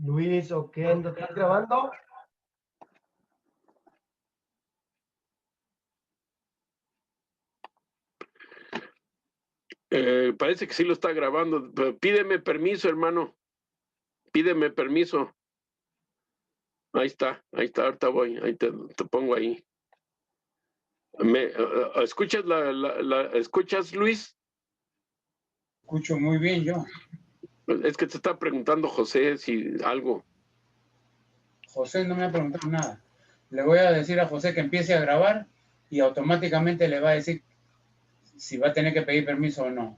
Luis o Kendo, ¿estás grabando? Parece que sí lo está grabando. Pero pídeme permiso, hermano. Pídeme permiso. Ahí está, ahorita voy, ahí te pongo ahí. ¿Escuchas escuchas, Luis? Escucho muy bien yo. Es que te está preguntando José si algo. José no me ha preguntado nada. Le voy a decir a José que empiece a grabar y automáticamente le va a decir si va a tener que pedir permiso o no.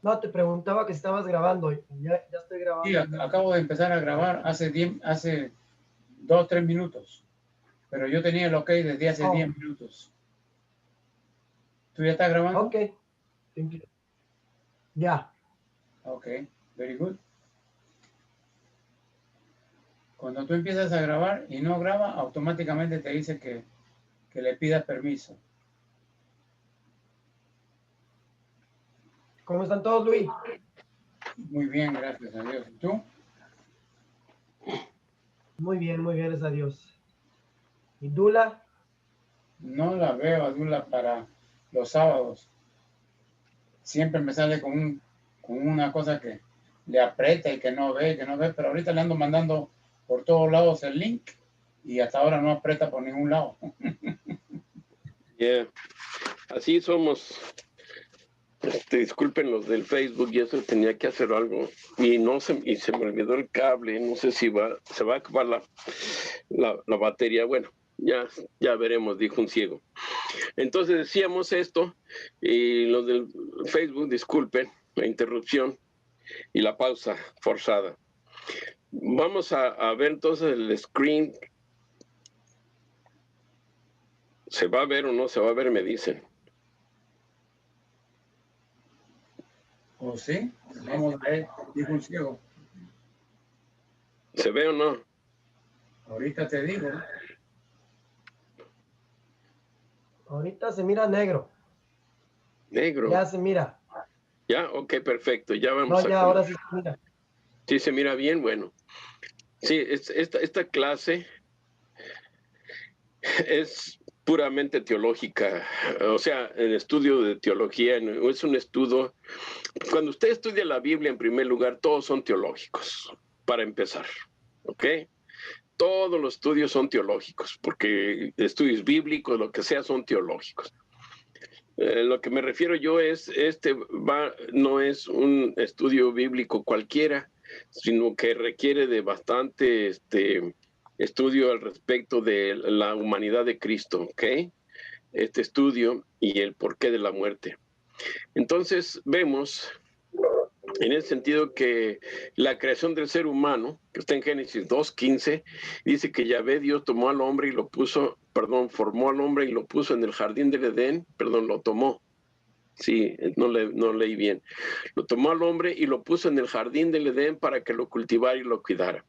No, te preguntaba que estabas grabando. Ya estoy grabando. Sí, acabo de empezar a grabar hace 2 o 3 minutos. Pero yo tenía el ok desde hace 10 minutos. ¿Tú ya estás grabando? Ok. Ya. Ok, very good. Cuando tú empiezas a grabar y no graba, automáticamente te dice que le pidas permiso. ¿Cómo están todos, Luis? Muy bien, gracias a Dios. ¿Y tú? Muy bien, gracias a Dios. ¿Y Dula? No la veo a Dula para los sábados. Siempre me sale con una cosa que le aprieta y que no ve, pero ahorita le ando mandando por todos lados el link y hasta ahora no aprieta por ningún lado. Yeah. Así somos. Disculpen los del Facebook, y eso tenía que hacer algo y se me olvidó el cable. No sé si se va a acabar la batería. Bueno, ya veremos, dijo un ciego. Entonces decíamos esto, y los del Facebook, disculpen la interrupción y la pausa forzada. Vamos a ver entonces el screen. ¿Se va a ver o no se va a ver? Me dicen. ¿O sí? Vamos a ver, dijo un ciego. ¿Se ve o no? Ahorita te digo. Ahorita se mira negro. Negro. Ya se mira. Ya, ok, perfecto. Ya vamos No, ya, ahora sí se mira. Sí, se mira bien, bueno. Sí, esta clase es puramente teológica, o sea, el estudio de teología es un estudio. Cuando usted estudia la Biblia, en primer lugar, todos son teológicos, para empezar, ¿ok? Todos los estudios son teológicos, porque estudios bíblicos, lo que sea, son teológicos. Lo que me refiero yo es, no es un estudio bíblico cualquiera, sino que requiere de bastante estudio al respecto de la humanidad de Cristo, ¿ok? Este estudio y el porqué de la muerte. Entonces vemos en el sentido que la creación del ser humano, que está en Génesis 2:15, dice que Yahvé Dios tomó al hombre y lo puso, formó al hombre y lo puso en el jardín del Edén, lo tomó. Sí, no leí bien. Lo tomó al hombre y lo puso en el jardín del Edén para que lo cultivara y lo cuidara.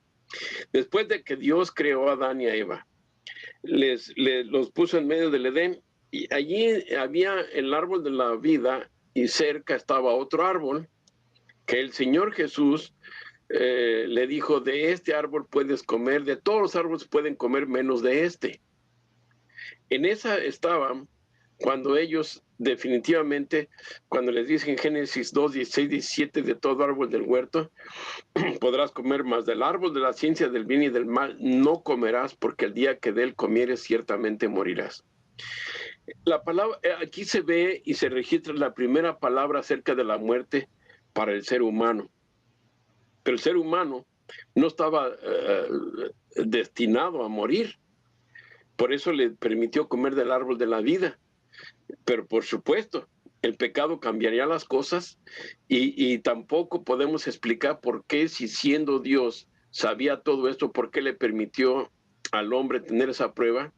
Después de que Dios creó a Adán y a Eva, los puso en medio del Edén y allí había el árbol de la vida y cerca estaba otro árbol que el Señor Jesús le dijo: de este árbol puedes comer, de todos los árboles pueden comer menos de este. En esa estaban cuando ellos definitivamente, cuando les dicen en Génesis 2:16-17, de todo árbol del huerto podrás comer, más del árbol de la ciencia del bien y del mal no comerás, porque el día que de él comieres ciertamente morirás. La palabra, aquí se ve y se registra la primera palabra acerca de la muerte para el ser humano. Pero el ser humano no estaba destinado a morir. Por eso le permitió comer del árbol de la vida. Pero por supuesto, el pecado cambiaría las cosas y tampoco podemos explicar por qué, si siendo Dios sabía todo esto, por qué le permitió al hombre tener esa prueba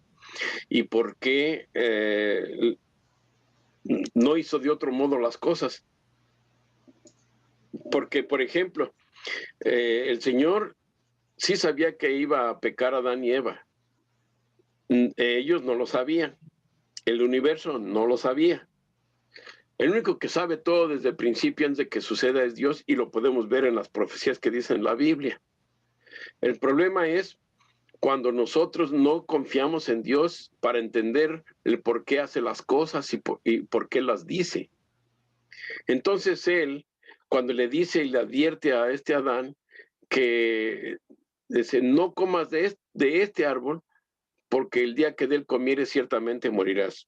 y por qué no hizo de otro modo las cosas. Porque, por ejemplo, el Señor sí sabía que iba a pecar a Adán y Eva. Ellos no lo sabían. El universo no lo sabía. El único que sabe todo desde el principio antes de que suceda es Dios, y lo podemos ver en las profecías que dicen la Biblia. El problema es cuando nosotros no confiamos en Dios para entender el por qué hace las cosas y por qué las dice. Entonces él, cuando le dice y le advierte a este Adán que dice, no comas de este árbol, porque el día que de él comieres ciertamente morirás.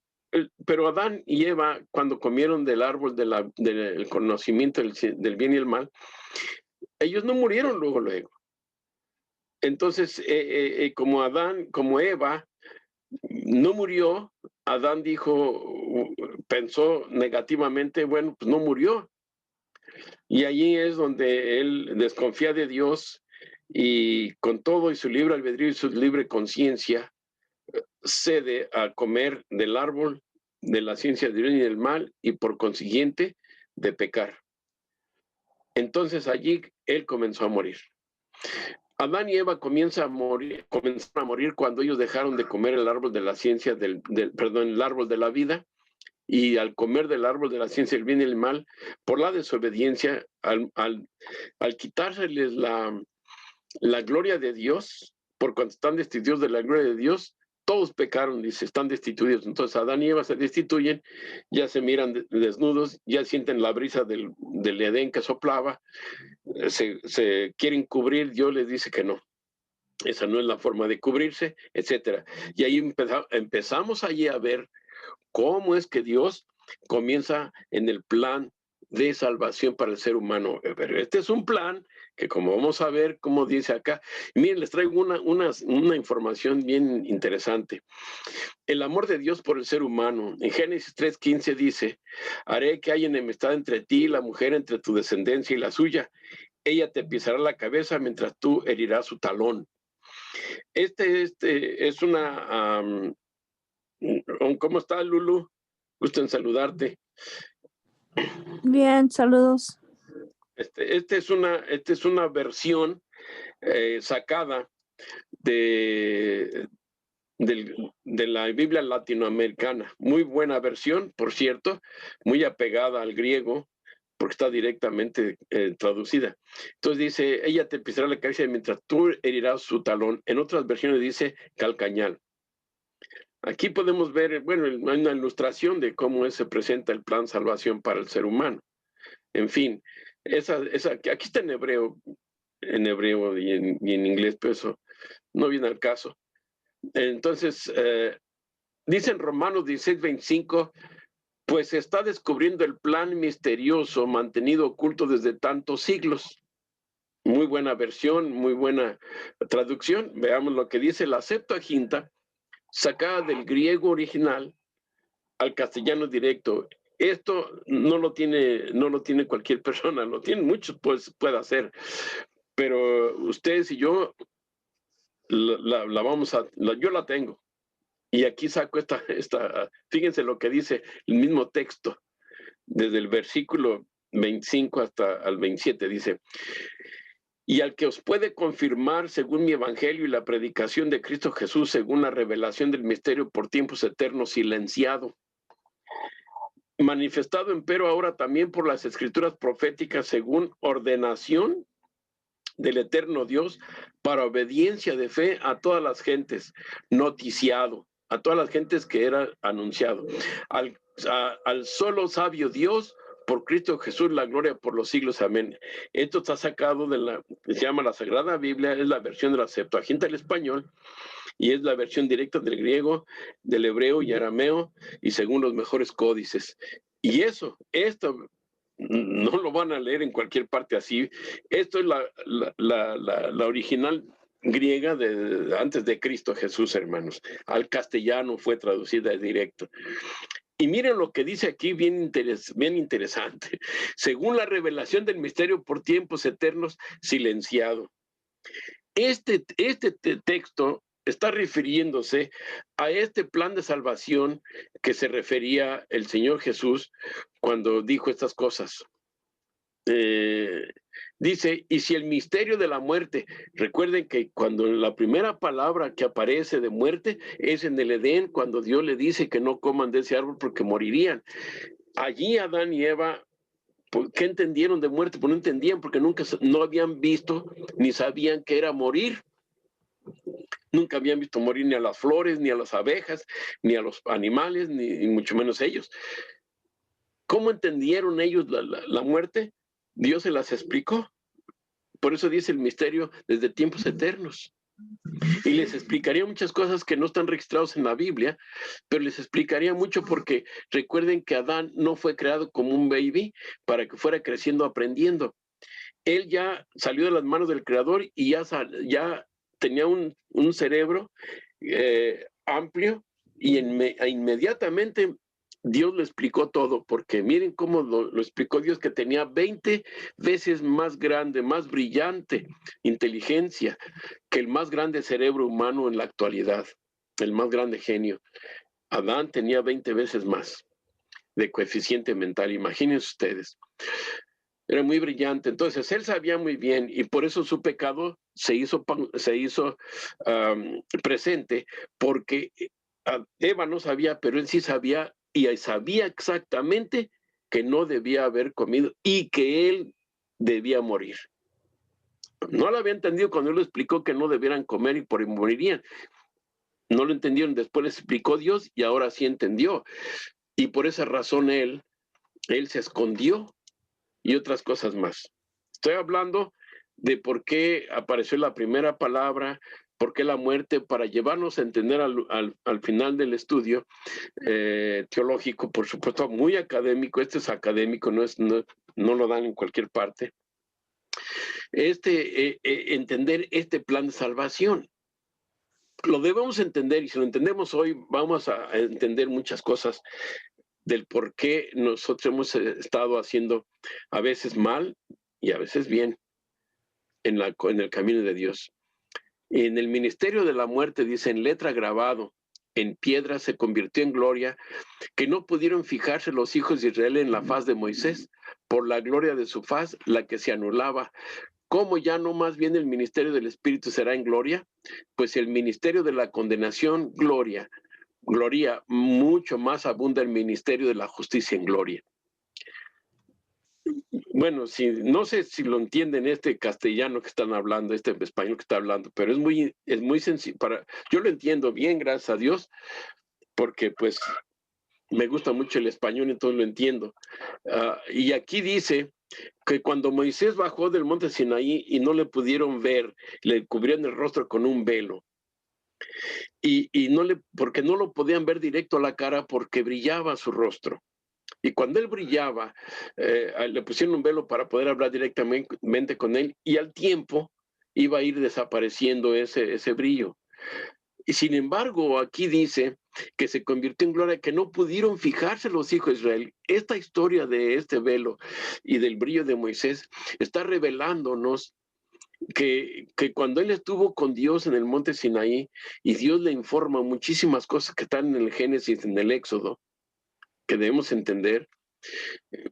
Pero Adán y Eva, cuando comieron del árbol del conocimiento del bien y el mal, ellos no murieron luego. Entonces, como Eva no murió, Adán pensó negativamente, bueno, pues no murió. Y allí es donde él desconfía de Dios y con todo y su libre albedrío y su libre conciencia, cede a comer del árbol de la ciencia del bien y del mal y por consiguiente de pecar. Entonces allí él comenzó a morir. Adán y Eva comenzaron a morir cuando ellos dejaron de comer el árbol de la ciencia el árbol de la vida, y al comer del árbol de la ciencia del bien y del mal, por la desobediencia, al quitárseles la gloria de Dios, por cuanto están destituidos de la gloria de Dios, todos pecaron, dice, están destituidos. Entonces Adán y Eva se destituyen, ya se miran desnudos, ya sienten la brisa del Edén que soplaba, se quieren cubrir, Dios les dice que no. Esa no es la forma de cubrirse, etcétera. Y ahí empezamos allí a ver cómo es que Dios comienza en el plan de salvación para el ser humano. Pero este es un plan que, como vamos a ver, como dice acá, miren, les traigo una información bien interesante. El amor de Dios por el ser humano. En Génesis 3:15 dice, haré que haya enemistad entre ti y la mujer, entre tu descendencia y la suya. Ella te pisará la cabeza mientras tú herirás su talón. Es una... ¿Cómo estás, Lulu? Gusto en saludarte. Bien, saludos. Esta es una versión sacada de la Biblia latinoamericana. Muy buena versión, por cierto, muy apegada al griego, porque está directamente traducida. Entonces dice, ella te pisará la cabeza mientras tú herirás su talón. En otras versiones dice calcañal. Aquí podemos ver, bueno, hay una ilustración de cómo se presenta el plan salvación para el ser humano. En fin, aquí está en hebreo y en inglés, pero eso no viene al caso. Entonces, dice en Romanos 16:25, pues se está descubriendo el plan misterioso mantenido oculto desde tantos siglos. Muy buena versión, muy buena traducción. Veamos lo que dice la Septuaginta, sacada del griego original al castellano directo. Esto no lo tiene cualquier persona, lo tienen muchos, pues puede hacer, pero ustedes y yo yo la tengo. Y aquí saco fíjense lo que dice el mismo texto, desde el versículo 25 hasta el 27, dice, y al que os puede confirmar según mi evangelio y la predicación de Cristo Jesús, según la revelación del misterio por tiempos eternos silenciado, manifestado empero ahora también por las escrituras proféticas según ordenación del eterno Dios, para obediencia de fe a todas las gentes, noticiado, a todas las gentes que era anunciado, al solo sabio Dios, por Cristo Jesús, la gloria por los siglos, amén. Esto está sacado se llama la Sagrada Biblia, es la versión de la Septuaginta del español, y es la versión directa del griego, del hebreo y arameo, y según los mejores códices. Y esto no lo van a leer en cualquier parte así. Esto es la original griega antes de Cristo Jesús, hermanos. Al castellano fue traducida directo. Y miren lo que dice aquí, bien interesante. Según la revelación del misterio por tiempos eternos silenciado. Este texto está refiriéndose a este plan de salvación que se refería el Señor Jesús cuando dijo estas cosas. Dice, y si el misterio de la muerte, recuerden que cuando la primera palabra que aparece de muerte es en el Edén, cuando Dios le dice que no coman de ese árbol porque morirían. Allí Adán y Eva, ¿qué entendieron de muerte? Pues no entendían, porque nunca no habían visto ni sabían qué era morir. Nunca habían visto morir ni a las flores, ni a las abejas, ni a los animales, ni mucho menos ellos. ¿Cómo entendieron ellos la muerte? Dios se las explicó. Por eso dice el misterio desde tiempos eternos. Y les explicaría muchas cosas que no están registradas en la Biblia, pero les explicaría mucho porque recuerden que Adán no fue creado como un baby para que fuera creciendo, aprendiendo. Él ya salió de las manos del Creador y ya tenía un cerebro amplio y inmediatamente Dios le explicó todo, porque miren cómo lo explicó Dios, que tenía 20 veces más grande, más brillante inteligencia que el más grande cerebro humano en la actualidad, el más grande genio. Adán tenía 20 veces más de coeficiente mental, imagínense ustedes. Era muy brillante, entonces él sabía muy bien y por eso su pecado se hizo presente, porque Eva no sabía, pero él sí sabía y sabía exactamente que no debía haber comido y que él debía morir. No lo había entendido cuando él lo explicó que no debieran comer y por ahí morirían. No lo entendieron, después les explicó Dios y ahora sí entendió. Y por esa razón él se escondió y otras cosas más. Estoy hablando de por qué apareció la primera palabra, por qué la muerte, para llevarnos a entender al final del estudio teológico, por supuesto, muy académico. Este es académico, no lo dan en cualquier parte. Entender este plan de salvación. Lo debemos entender, y si lo entendemos hoy, vamos a entender muchas cosas del por qué nosotros hemos estado haciendo a veces mal y a veces bien en el camino de Dios. En el ministerio de la muerte, dice, en letra grabado, en piedra se convirtió en gloria, que no pudieron fijarse los hijos de Israel en la faz de Moisés, por la gloria de su faz, la que se anulaba. ¿Cómo ya no más bien el ministerio del Espíritu será en gloria? Pues el ministerio de la condenación, gloria, mucho más abunda el ministerio de la justicia en gloria. Bueno, no sé si lo entienden este castellano que están hablando, este español que está hablando, pero es muy sencillo. Yo lo entiendo bien, gracias a Dios, porque pues me gusta mucho el español, entonces lo entiendo. Y aquí dice que cuando Moisés bajó del monte Sinaí y no le pudieron ver, le cubrieron el rostro con un velo. Porque no lo podían ver directo a la cara porque brillaba su rostro. Y cuando él brillaba, le pusieron un velo para poder hablar directamente con él, y al tiempo iba a ir desapareciendo ese brillo. Y sin embargo, aquí dice que se convirtió en gloria, que no pudieron fijarse los hijos de Israel. Esta historia de este velo y del brillo de Moisés está revelándonos que cuando él estuvo con Dios en el monte Sinaí y Dios le informa muchísimas cosas que están en el Génesis, en el Éxodo, que debemos entender,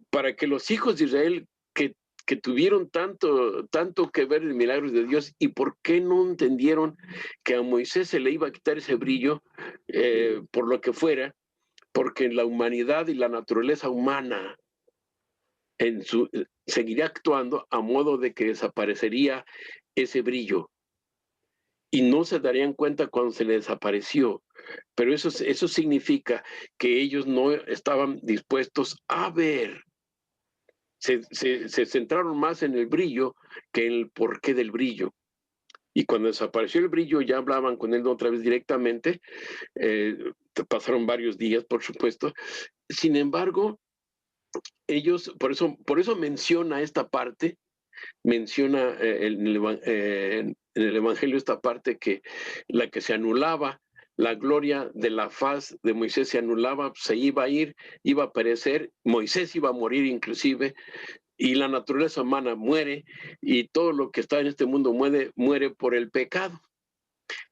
para que los hijos de Israel que tuvieron tanto que ver en milagros de Dios, y por qué no entendieron que a Moisés se le iba a quitar ese brillo por lo que fuera, porque la humanidad y la naturaleza humana seguiría actuando a modo de que desaparecería ese brillo. Y no se darían cuenta cuando se le desapareció. Pero eso significa que ellos no estaban dispuestos a ver. Se centraron más en el brillo que en el porqué del brillo. Y cuando desapareció el brillo, ya hablaban con él otra vez directamente. Pasaron varios días, por supuesto. Sin embargo, ellos, por eso menciona esta parte, menciona en el Evangelio esta parte, que la que se anulaba, la gloria de la faz de Moisés se anulaba, se iba a ir, iba a perecer, Moisés iba a morir inclusive, y la naturaleza humana muere, y todo lo que está en este mundo muere por el pecado.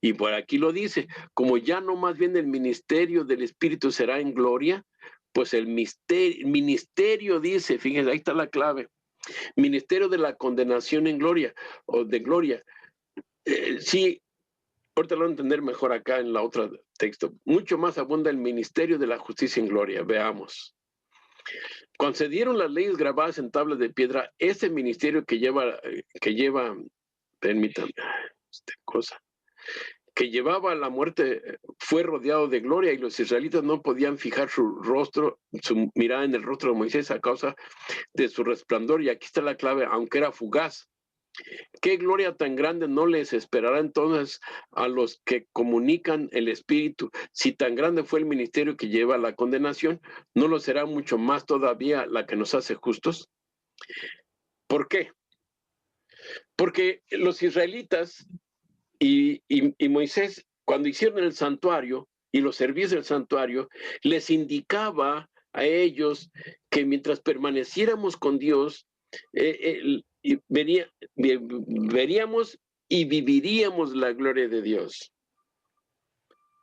Y por aquí lo dice, como ya no más bien el ministerio del Espíritu será en gloria, pues el ministerio dice, fíjense, ahí está la clave, ministerio de la condenación en gloria, o de gloria. Sí, ahorita lo voy a entender mejor acá en la otra texto. Mucho más abunda el ministerio de la justicia en gloria. Veamos. Cuando se dieron las leyes grabadas en tablas de piedra, ese ministerio que lleva, permítanme, esta cosa, que llevaba a la muerte, fue rodeado de gloria, y los israelitas no podían fijar su rostro, su mirada en el rostro de Moisés a causa de su resplandor. Y aquí está la clave: aunque era fugaz. ¿Qué gloria tan grande no les esperará entonces a los que comunican el Espíritu? Si tan grande fue el ministerio que lleva a la condenación, ¿no lo será mucho más todavía la que nos hace justos? ¿Por qué? Porque los israelitas y Moisés, cuando hicieron el santuario y los servicios del santuario, les indicaba a ellos que mientras permaneciéramos con Dios, veríamos y viviríamos la gloria de Dios.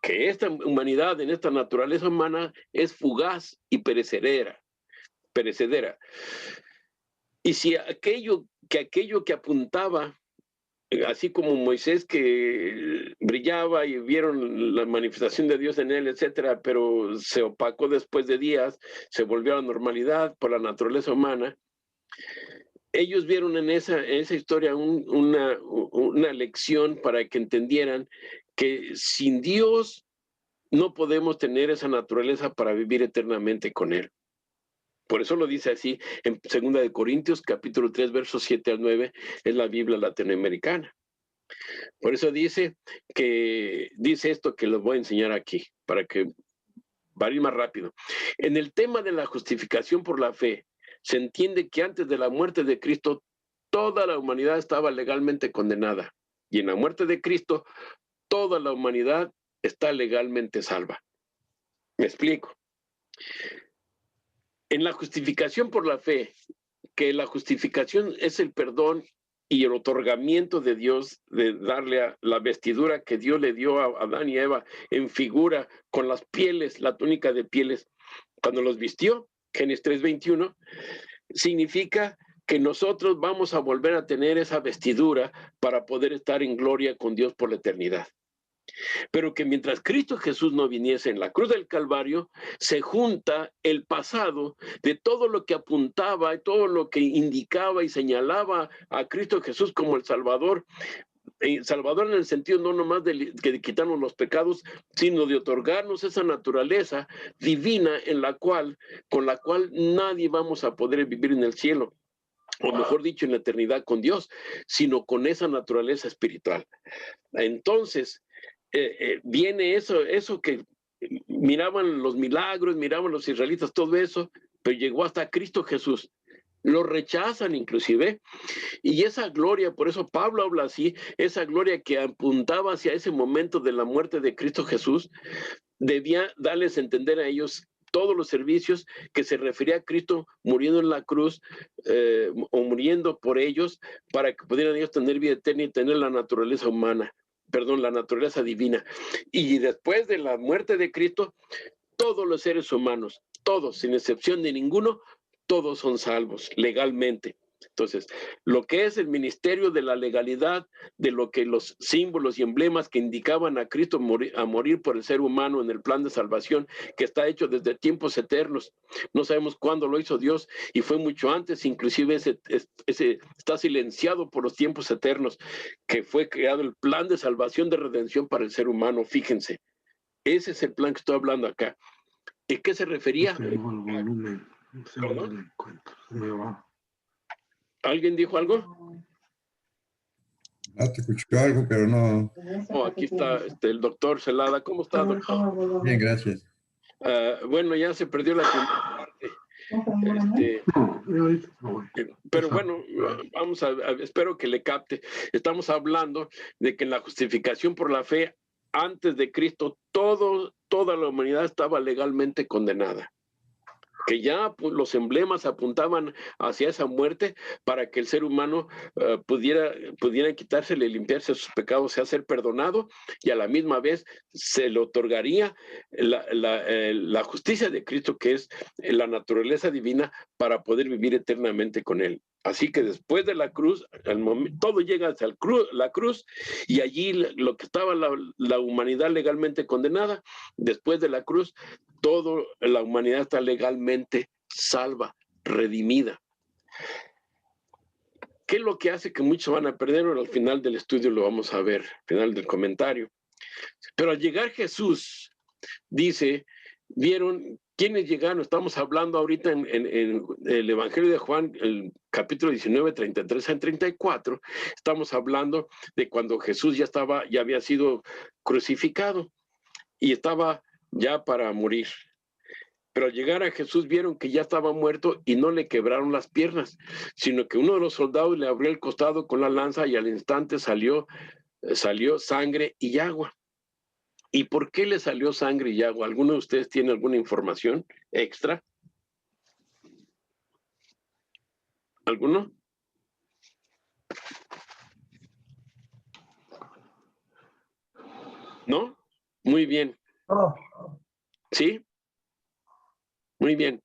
Que esta humanidad, en esta naturaleza humana, es fugaz y perecedera. Y si aquello que apuntaba, así como Moisés, que brillaba y vieron la manifestación de Dios en él, etcétera, pero se opacó después de días, se volvió a la normalidad por la naturaleza humana. Ellos vieron en esa historia una lección para que entendieran que sin Dios no podemos tener esa naturaleza para vivir eternamente con Él. Por eso lo dice así en 2 Corintios, capítulo 3, versos 7 al 9, es la Biblia latinoamericana. Por eso dice esto que les voy a enseñar aquí, para que va a ir más rápido. En el tema de la justificación por la fe, se entiende que antes de la muerte de Cristo, toda la humanidad estaba legalmente condenada. Y en la muerte de Cristo, toda la humanidad está legalmente salva. ¿Me explico? En la justificación por la fe, que la justificación es el perdón y el otorgamiento de Dios, de darle a la vestidura que Dios le dio a Adán y Eva en figura, con las pieles, la túnica de pieles, cuando los vistió, Génesis 3:21, significa que nosotros vamos a volver a tener esa vestidura para poder estar en gloria con Dios por la eternidad. Pero que mientras Cristo Jesús no viniese en la cruz del Calvario, se junta el pasado de todo lo que apuntaba y todo lo que indicaba y señalaba a Cristo Jesús como el Salvador. Salvador en el sentido no nomás de quitarnos los pecados, sino de otorgarnos esa naturaleza divina con la cual nadie vamos a poder vivir en el cielo, o mejor dicho, en la eternidad con Dios, sino con esa naturaleza espiritual. Entonces, viene eso que miraban los milagros, miraban los israelitas, todo eso, pero llegó hasta Cristo Jesús. Lo rechazan inclusive, y esa gloria, por eso Pablo habla así, esa gloria que apuntaba hacia ese momento de la muerte de Cristo Jesús, debía darles a entender a ellos todos los servicios que se refería a Cristo muriendo en la cruz, o muriendo por ellos, para que pudieran ellos tener vida eterna y tener la naturaleza humana, la naturaleza divina. Y después de la muerte de Cristo, todos los seres humanos, todos, sin excepción de ninguno, todos son salvos legalmente. Entonces, lo que es el ministerio de la legalidad, de lo que los símbolos y emblemas que indicaban a Cristo a morir por el ser humano en el plan de salvación, que está hecho desde tiempos eternos. No sabemos cuándo lo hizo Dios, y fue mucho antes, inclusive ese está silenciado por los tiempos eternos, que fue creado el plan de salvación, de redención para el ser humano. Fíjense, ese es el plan que estoy hablando acá. ¿Y qué se refería? ¿Alguien dijo algo? Ah, te escuché algo, pero no. Oh, aquí está el doctor Celada. ¿Cómo está, doctor? Bien, gracias. Bueno, ya se perdió la primera parte. Pero bueno, espero que le capte. Estamos hablando de que en la justificación por la fe, antes de Cristo, toda la humanidad estaba legalmente condenada. Que ya los emblemas apuntaban hacia esa muerte para que el ser humano pudiera quitársele, limpiarse sus pecados, sea ser perdonado, y a la misma vez se le otorgaría la justicia de Cristo, que es la naturaleza divina, para poder vivir eternamente con Él. Así que después de la cruz, todo llega hasta la cruz, y allí lo que estaba la humanidad legalmente condenada, después de la cruz, toda la humanidad está legalmente salva, redimida. ¿Qué es lo que hace que muchos van a perder? Al final del estudio lo vamos a ver, al final del comentario. Pero al llegar Jesús, dice, vieron quiénes llegaron. Estamos hablando ahorita en el Evangelio de Juan, el capítulo 19, 33 al 34. Estamos hablando de cuando Jesús ya había sido crucificado y estaba ya para morir. Pero al llegar a Jesús vieron que ya estaba muerto y no le quebraron las piernas, sino que uno de los soldados le abrió el costado con la lanza y al instante salió sangre y agua. ¿Y por qué le salió sangre y agua? ¿Alguno de ustedes tiene alguna información extra? ¿Alguno? ¿No? Muy bien. No. ¿Sí? Muy bien.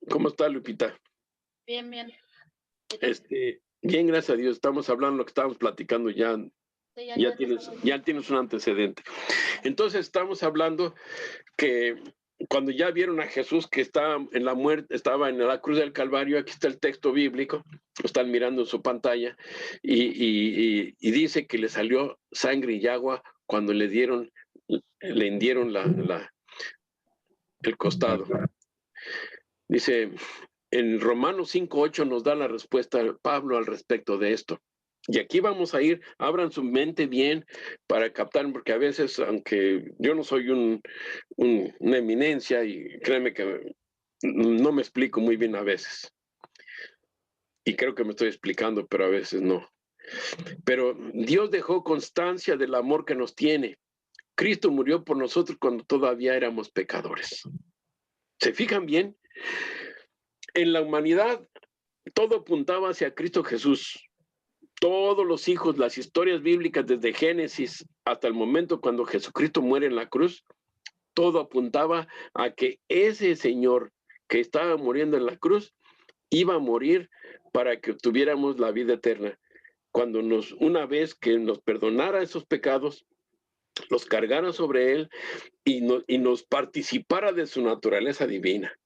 ¿Cómo está, Lupita? Bien, bien. Bien, gracias a Dios. Estamos hablando de lo que estábamos platicando ya. Sí, Ya tienes un antecedente. Entonces estamos hablando que cuando ya vieron a Jesús que estaba en la cruz del Calvario, aquí está el texto bíblico, lo están mirando en su pantalla, y dice que le salió sangre y agua cuando le hendieron el costado. Dice, en Romanos 5:8 nos da la respuesta Pablo al respecto de esto. Y aquí vamos a ir, abran su mente bien para captar, porque a veces, aunque yo no soy una eminencia, y créeme que no me explico muy bien a veces. Y creo que me estoy explicando, pero a veces no. Pero Dios dejó constancia del amor que nos tiene. Cristo murió por nosotros cuando todavía éramos pecadores. ¿Se fijan bien? En la humanidad, todo apuntaba hacia Cristo Jesús. Todos los hijos, las historias bíblicas desde Génesis hasta el momento cuando Jesucristo muere en la cruz, todo apuntaba a que ese Señor que estaba muriendo en la cruz iba a morir para que obtuviéramos la vida eterna. Cuando una vez que nos perdonara esos pecados, los cargara sobre él y nos participara de su naturaleza divina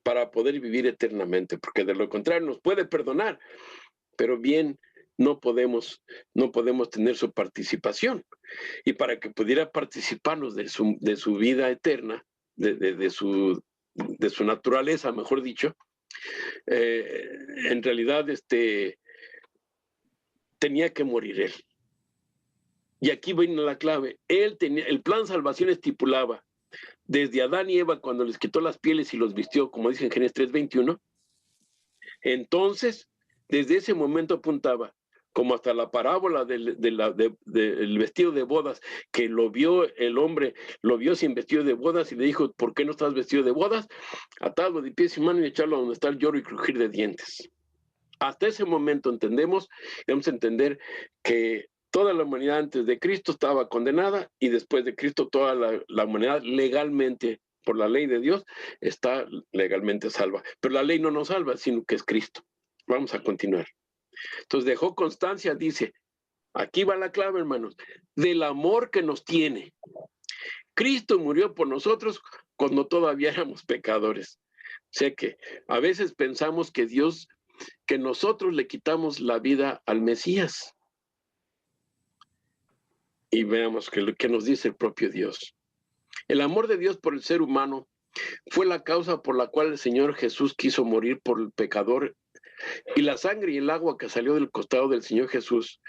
para poder vivir eternamente, porque de lo contrario nos puede perdonar, pero bien no podemos tener su participación. Y para que pudiera participarnos de su vida eterna, de su naturaleza, mejor dicho, en realidad tenía que morir él. Y aquí viene la clave. El plan salvación estipulaba desde Adán y Eva cuando les quitó las pieles y los vistió, como dice en Génesis 3:21. Entonces, desde ese momento apuntaba, como hasta la parábola del vestido de bodas, que lo vio el hombre, lo vio sin vestido de bodas y le dijo, ¿por qué no estás vestido de bodas? Atado de pies y manos y echarlo donde está el lloro y crujir de dientes. Hasta ese momento debemos entender que toda la humanidad antes de Cristo estaba condenada y después de Cristo toda la humanidad legalmente, por la ley de Dios, está legalmente salva. Pero la ley no nos salva, sino que es Cristo. Vamos a continuar. Entonces dejó constancia, dice, aquí va la clave, hermanos, del amor que nos tiene. Cristo murió por nosotros cuando todavía éramos pecadores. O sea que a veces pensamos que nosotros le quitamos la vida al Mesías. Y veamos que nos dice el propio Dios. El amor de Dios por el ser humano fue la causa por la cual el Señor Jesús quiso morir por el pecador. Y la sangre y el agua que salió del costado del Señor Jesús,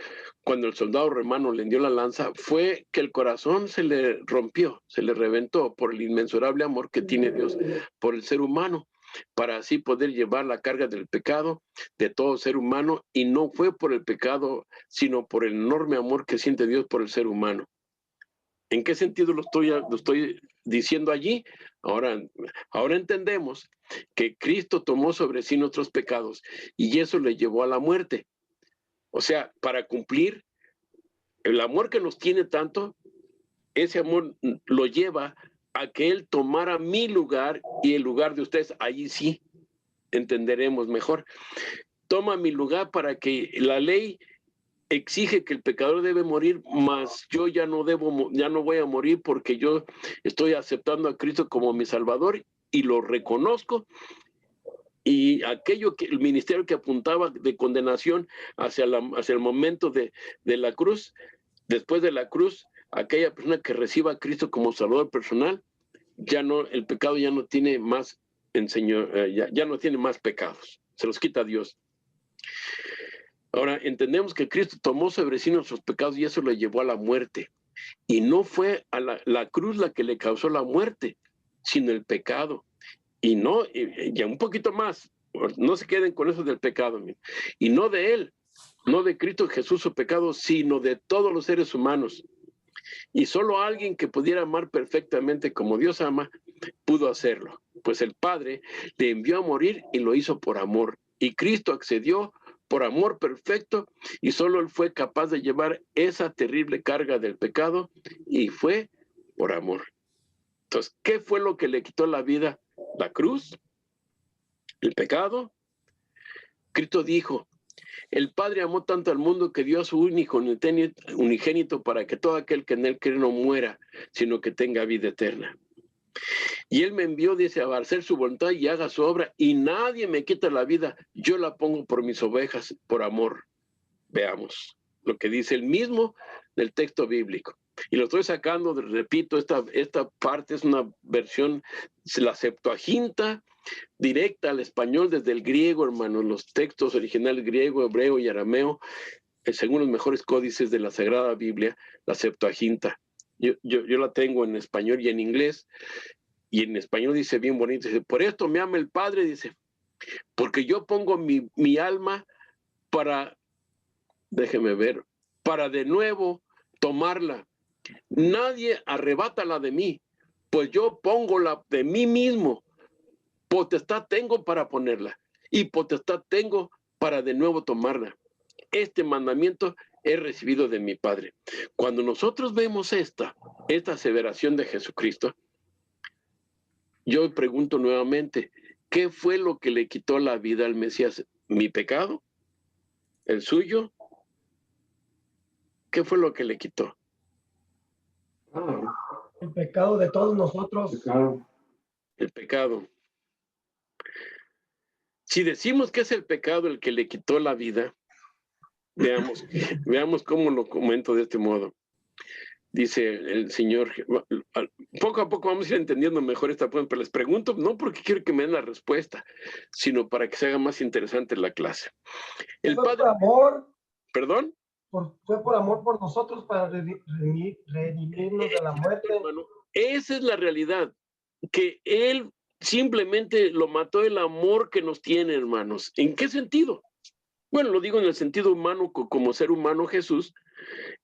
cuando el soldado romano le dio la lanza, fue que el corazón se le rompió, se le reventó por el inmensurable amor que tiene Dios por el ser humano, para así poder llevar la carga del pecado de todo ser humano, y no fue por el pecado, sino por el enorme amor que siente Dios por el ser humano. ¿En qué sentido lo estoy diciendo allí? Ahora entendemos que Cristo tomó sobre sí nuestros pecados y eso le llevó a la muerte. O sea, para cumplir el amor que nos tiene tanto, ese amor lo lleva a que Él tomara mi lugar y el lugar de ustedes. Allí sí entenderemos mejor. Toma mi lugar para que la ley exige que el pecador debe morir, mas yo ya no voy a morir porque yo estoy aceptando a Cristo como mi Salvador y lo reconozco, y aquello que el ministerio que apuntaba de condenación hacia el momento de la cruz, después de la cruz, aquella persona que reciba a Cristo como Salvador personal, ya no, el pecado ya no tiene más ya no tiene más pecados, se los quita Dios. Ahora entendemos que Cristo tomó sobre sí nuestros pecados y eso lo llevó a la muerte. Y no fue a la cruz la que le causó la muerte, sino el pecado. Y no, ya un poquito más, no se queden con eso del pecado. Y no de él, no de Cristo Jesús su pecado, sino de todos los seres humanos. Y solo alguien que pudiera amar perfectamente como Dios ama, pudo hacerlo. Pues el Padre le envió a morir y lo hizo por amor. Y Cristo accedió por amor perfecto y solo él fue capaz de llevar esa terrible carga del pecado y fue por amor. Entonces, ¿qué fue lo que le quitó la vida? ¿La cruz? ¿El pecado? Cristo dijo, el Padre amó tanto al mundo que dio a su único unigénito para que todo aquel que en él cree no muera, sino que tenga vida eterna. Y él me envió, dice, a hacer su voluntad y haga su obra, y nadie me quita la vida, yo la pongo por mis ovejas, por amor. Veamos lo que dice el mismo del texto bíblico. Y lo estoy sacando, repito, esta parte es una versión, la Septuaginta, directa al español desde el griego, hermanos, los textos originales griego, hebreo y arameo, según los mejores códices de la Sagrada Biblia, la Septuaginta. Yo la tengo en español y en inglés, y en español dice bien bonito, dice, por esto me ama el Padre, dice, porque yo pongo mi alma para, déjeme ver, para de nuevo tomarla. Nadie arrebátala de mí, pues yo pongo la de mí mismo. Potestad tengo para ponerla y potestad tengo para de nuevo tomarla. Este mandamiento he recibido de mi Padre. Cuando nosotros vemos esta aseveración de Jesucristo, yo pregunto nuevamente, ¿qué fue lo que le quitó la vida al Mesías? ¿Mi pecado? ¿El suyo? ¿Qué fue lo que le quitó? El pecado de todos nosotros. El pecado. Si decimos que es el pecado el que le quitó la vida, veamos cómo lo comento de este modo. Dice el Señor, poco a poco vamos a ir entendiendo mejor esta pregunta, pero les pregunto, no porque quiero que me den la respuesta, sino para que se haga más interesante la clase. El ¿Fue Padre, por amor? ¿Perdón? Fue por amor por nosotros para redimirnos de la muerte. Hermano, esa es la realidad, que Él simplemente lo mató el amor que nos tiene, hermanos. ¿En qué sentido? Bueno, lo digo en el sentido humano, como ser humano Jesús,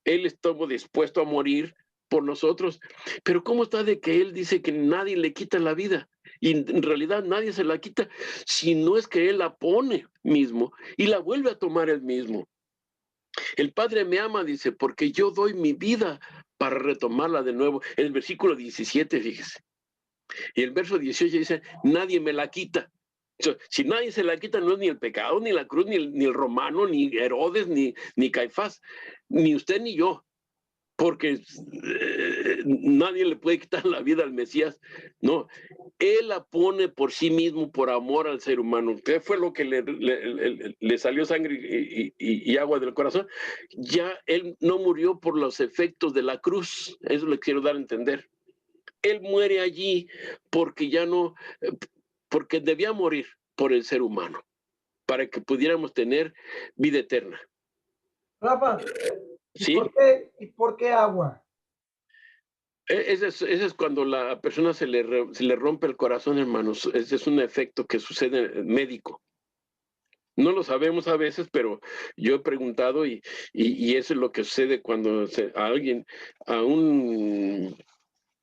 Él estuvo dispuesto a morir por nosotros, pero ¿cómo está de que Él dice que nadie le quita la vida? Y en realidad nadie se la quita, si no es que Él la pone mismo y la vuelve a tomar Él mismo. El Padre me ama, dice, porque yo doy mi vida para retomarla de nuevo. En el versículo 17, fíjese. Y el verso 18 dice, nadie me la quita. Si nadie se la quita, no es ni el pecado, ni la cruz, ni el romano, ni Herodes, ni Caifás, ni usted ni yo, porque nadie le puede quitar la vida al Mesías. No, Él la pone por sí mismo, por amor al ser humano. ¿Qué fue lo que le salió sangre y agua del corazón? Ya Él no murió por los efectos de la cruz, eso le quiero dar a entender. Él muere allí porque porque debía morir por el ser humano, para que pudiéramos tener vida eterna. Rafa, ¿Sí? ¿Por qué agua? Ese es cuando la persona se le rompe el corazón, hermanos. Ese es un efecto que sucede médico. No lo sabemos a veces, pero yo he preguntado y eso es lo que sucede cuando a un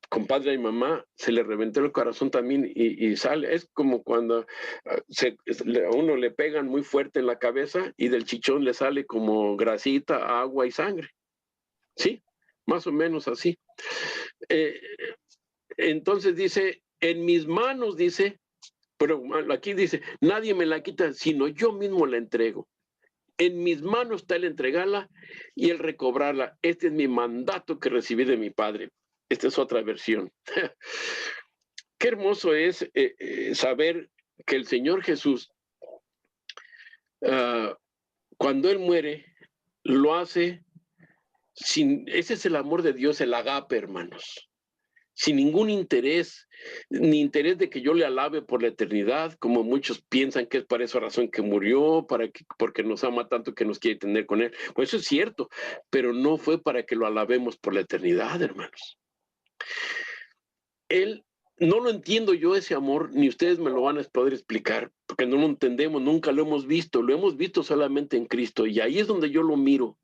compadre y mamá se le reventó el corazón también y sale. Es como cuando a uno le pegan muy fuerte en la cabeza y del chichón le sale como grasita, agua y sangre. ¿Sí? Más o menos así. Entonces dice, en mis manos, dice, pero aquí dice, nadie me la quita, sino yo mismo la entrego. En mis manos está el entregarla y el recobrarla. Este es mi mandato que recibí de mi Padre. Esta es otra versión. qué hermoso es saber que el Señor Jesús, cuando Él muere, lo hace ese es el amor de Dios, el agape, hermanos. Sin ningún interés, ni interés de que yo le alabe por la eternidad, como muchos piensan que es para esa razón que murió, porque nos ama tanto que nos quiere tener con Él. Pues eso es cierto, pero no fue para que lo alabemos por la eternidad, hermanos. Él, no lo entiendo yo ese amor, ni ustedes me lo van a poder explicar, porque no lo entendemos, nunca lo hemos visto solamente en Cristo, y ahí es donde yo lo miro.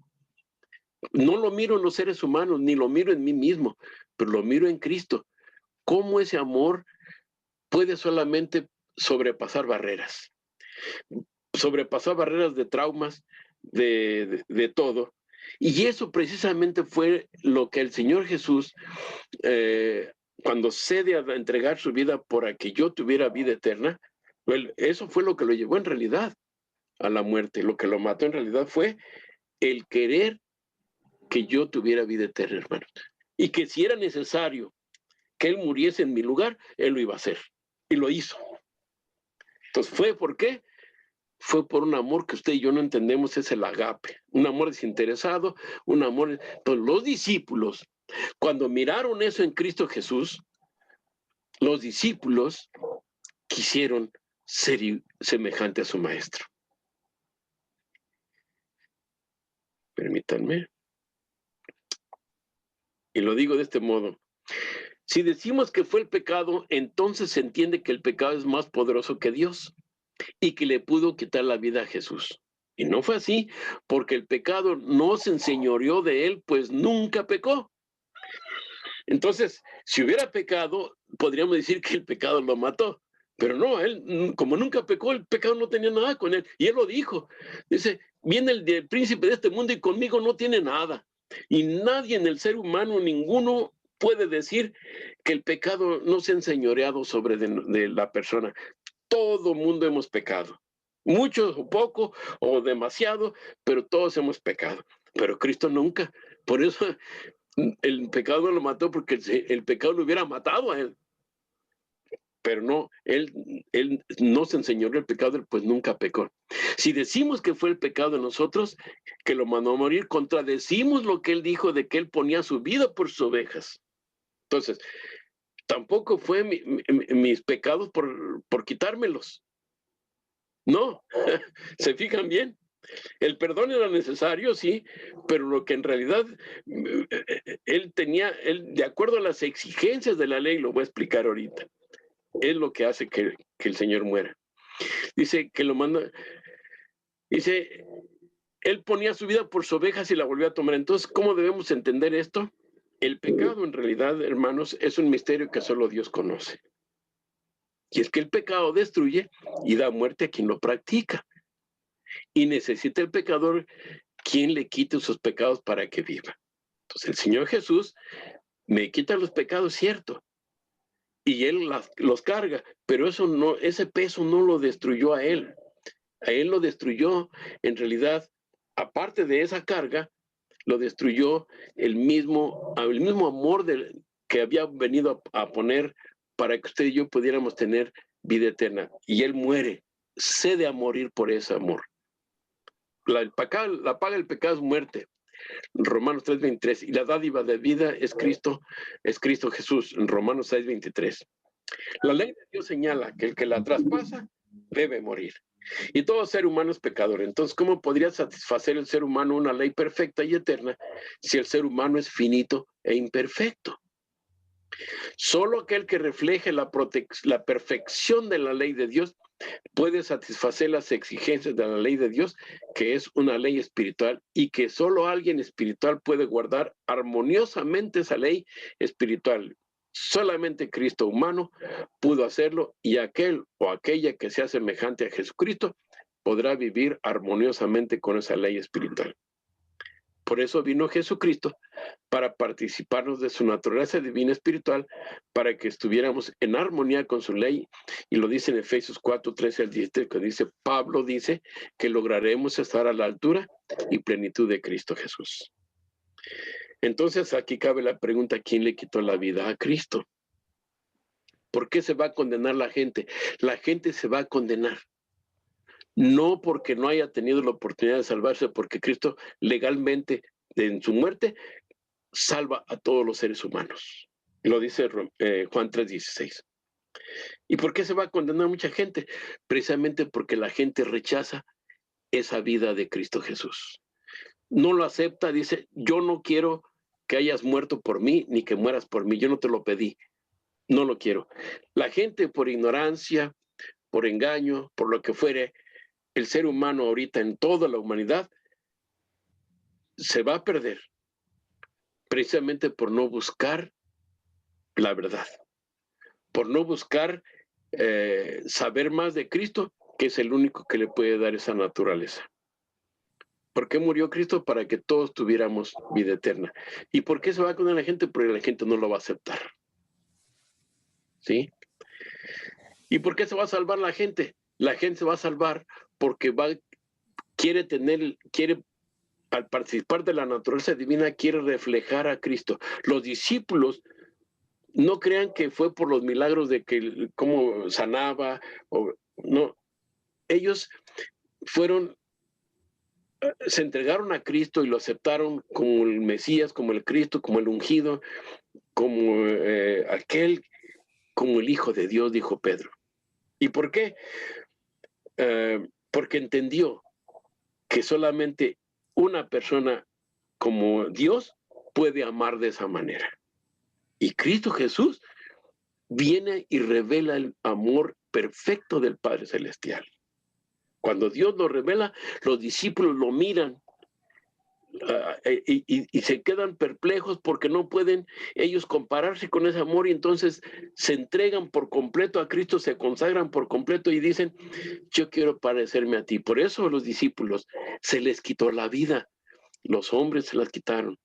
No lo miro en los seres humanos, ni lo miro en mí mismo, pero lo miro en Cristo. ¿Cómo ese amor puede solamente sobrepasar barreras? Sobrepasar barreras de traumas, de todo. Y eso precisamente fue lo que el Señor Jesús, cuando cede a entregar su vida para que yo tuviera vida eterna, eso fue lo que lo llevó en realidad a la muerte. Lo que lo mató en realidad fue el querer que yo tuviera vida eterna, hermanos. Y que si era necesario que Él muriese en mi lugar, Él lo iba a hacer. Y lo hizo. Entonces, ¿por qué? Fue por un amor que usted y yo no entendemos, es el agape. Un amor desinteresado, un amor... Entonces, los discípulos, cuando miraron eso en Cristo Jesús, los discípulos quisieron ser semejante a su maestro. Permítanme. Y lo digo de este modo. Si decimos que fue el pecado, entonces se entiende que el pecado es más poderoso que Dios y que le pudo quitar la vida a Jesús. Y no fue así, porque el pecado no se enseñoreó de Él, pues nunca pecó. Entonces, si hubiera pecado, podríamos decir que el pecado lo mató. Pero no, Él, como nunca pecó, el pecado no tenía nada con Él. Y Él lo dijo. Dice, viene el príncipe de este mundo y conmigo no tiene nada. Y nadie en el ser humano, ninguno puede decir que el pecado no se ha enseñoreado sobre de la persona. Todo mundo hemos pecado. Muchos o poco o demasiado, pero todos hemos pecado. Pero Cristo nunca. Por eso el pecado no lo mató, porque el pecado lo hubiera matado a Él. Pero no, él no se enseñoreó el pecado, pues nunca pecó. Si decimos que fue el pecado de nosotros, que lo mandó a morir, contradecimos lo que Él dijo de que Él ponía su vida por sus ovejas. Entonces, tampoco fue mis pecados por quitármelos. No, se fijan bien. El perdón era necesario, sí, pero lo que en realidad él de acuerdo a las exigencias de la ley, lo voy a explicar ahorita, es lo que hace que el Señor muera. Dice que lo manda, dice, Él ponía su vida por sus ovejas y la volvió a tomar. Entonces, ¿cómo debemos entender esto? El pecado, en realidad, hermanos, es un misterio que solo Dios conoce. Y es que el pecado destruye y da muerte a quien lo practica. Y necesita el pecador quien le quite sus pecados para que viva. Entonces, el Señor Jesús me quita los pecados, cierto. Y Él los carga, pero ese peso no lo destruyó a Él. A Él lo destruyó, en realidad, aparte de esa carga, lo destruyó el mismo amor que había venido a poner para que usted y yo pudiéramos tener vida eterna. Y Él muere, cede a morir por ese amor. La paga del pecado es muerte. Romanos 3:23. Y la dádiva de vida es Cristo Jesús. En Romanos 6:23. La ley de Dios señala que el que la traspasa debe morir. Y todo ser humano es pecador. Entonces, ¿cómo podría satisfacer el ser humano una ley perfecta y eterna si el ser humano es finito e imperfecto? Solo aquel que refleje la perfección de la ley de Dios puede satisfacer las exigencias de la ley de Dios, que es una ley espiritual, y que solo alguien espiritual puede guardar armoniosamente esa ley espiritual. Solamente Cristo humano pudo hacerlo, y aquel o aquella que sea semejante a Jesucristo podrá vivir armoniosamente con esa ley espiritual. Por eso vino Jesucristo, para participarnos de su naturaleza divina espiritual, para que estuviéramos en armonía con su ley. Y lo dice en Efesios 4:13-17, que dice, Pablo dice que lograremos estar a la altura y plenitud de Cristo Jesús. Entonces aquí cabe la pregunta, ¿quién le quitó la vida a Cristo? ¿Por qué se va a condenar la gente? La gente se va a condenar. No porque no haya tenido la oportunidad de salvarse, porque Cristo legalmente en su muerte salva a todos los seres humanos. Lo dice Juan 3:16. ¿Y por qué se va a condenar mucha gente? Precisamente porque la gente rechaza esa vida de Cristo Jesús. No lo acepta, dice, yo no quiero que hayas muerto por mí, ni que mueras por mí, yo no te lo pedí, no lo quiero. La gente por ignorancia, por engaño, por lo que fuere, el ser humano ahorita en toda la humanidad se va a perder, precisamente por no buscar la verdad, por no buscar saber más de Cristo, que es el único que le puede dar esa naturaleza. ¿Por qué murió Cristo? Para que todos tuviéramos vida eterna. ¿Y por qué se va a condenar la gente? Porque la gente no lo va a aceptar. ¿Sí? ¿Y por qué se va a salvar la gente? La gente se va a salvar porque quiere, al participar de la naturaleza divina, quiere reflejar a Cristo. Los discípulos no crean que fue por los milagros de que cómo sanaba, no. Ellos se entregaron a Cristo y lo aceptaron como el Mesías, como el Cristo, como el ungido, como como el Hijo de Dios, dijo Pedro. ¿Y por qué? Porque entendió que solamente una persona como Dios puede amar de esa manera. Y Cristo Jesús viene y revela el amor perfecto del Padre Celestial. Cuando Dios lo revela, los discípulos lo miran y se quedan perplejos porque no pueden ellos compararse con ese amor, y entonces se entregan por completo a Cristo, se consagran por completo y dicen, yo quiero parecerme a ti. Por eso a los discípulos se les quitó la vida, los hombres se las quitaron.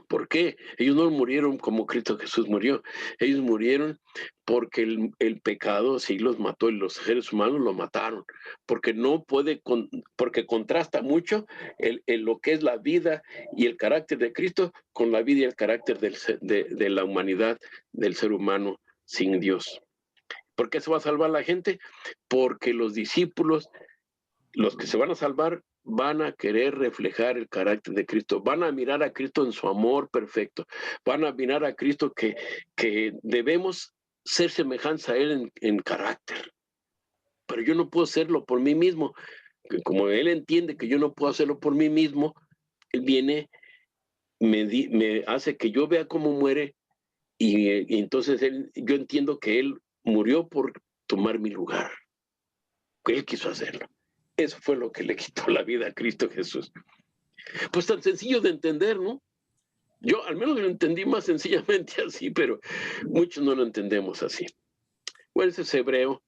¿Por qué? Ellos no murieron como Cristo Jesús murió. Ellos murieron porque el pecado sí los mató y los seres humanos lo mataron. Porque porque contrasta mucho lo que es la vida y el carácter de Cristo con la vida y el carácter de la humanidad, del ser humano sin Dios. ¿Por qué se va a salvar la gente? Porque los discípulos, los que se van a salvar, van a querer reflejar el carácter de Cristo, van a mirar a Cristo en su amor perfecto, van a mirar a Cristo que debemos ser semejanza a Él en carácter. Pero yo no puedo hacerlo por mí mismo. Como Él entiende que yo no puedo hacerlo por mí mismo, Él viene, me hace que yo vea cómo muere, y entonces yo entiendo que Él murió por tomar mi lugar. Él quiso hacerlo. Eso fue lo que le quitó la vida a Cristo Jesús. Pues tan sencillo de entender, ¿no? Yo al menos lo entendí más sencillamente así, pero muchos no lo entendemos así. Bueno, ese es hebreo.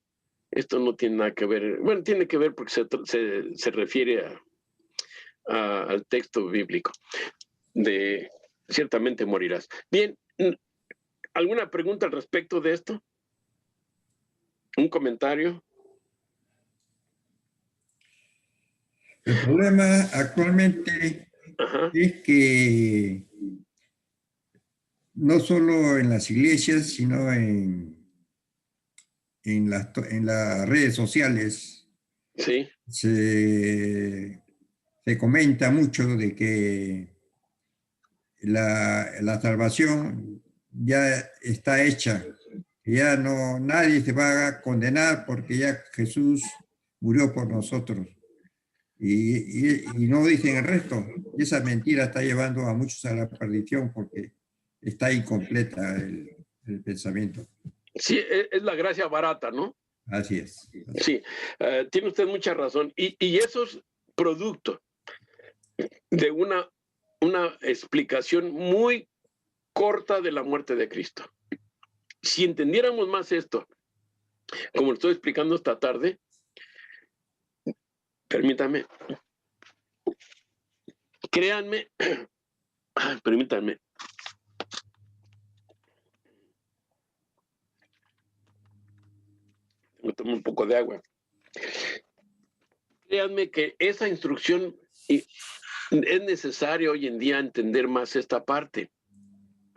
Esto no tiene nada que ver. Bueno, tiene que ver porque se refiere al texto bíblico de ciertamente morirás. Bien, ¿alguna pregunta al respecto de esto? ¿Un comentario? El problema actualmente es que no solo en las iglesias, sino en las redes sociales, sí, se comenta mucho de que la salvación ya está hecha, que ya nadie se va a condenar porque ya Jesús murió por nosotros. Y no dicen el resto. Y esa mentira está llevando a muchos a la perdición porque está incompleta el pensamiento. Sí, es la gracia barata, ¿no? Así es. Sí, tiene usted mucha razón. Y eso es producto de una explicación muy corta de la muerte de Cristo. Si entendiéramos más esto, como lo estoy explicando esta tarde, permítanme, créanme, permítanme. Me tomo un poco de agua. Créanme que esa instrucción es necesario hoy en día entender más esta parte.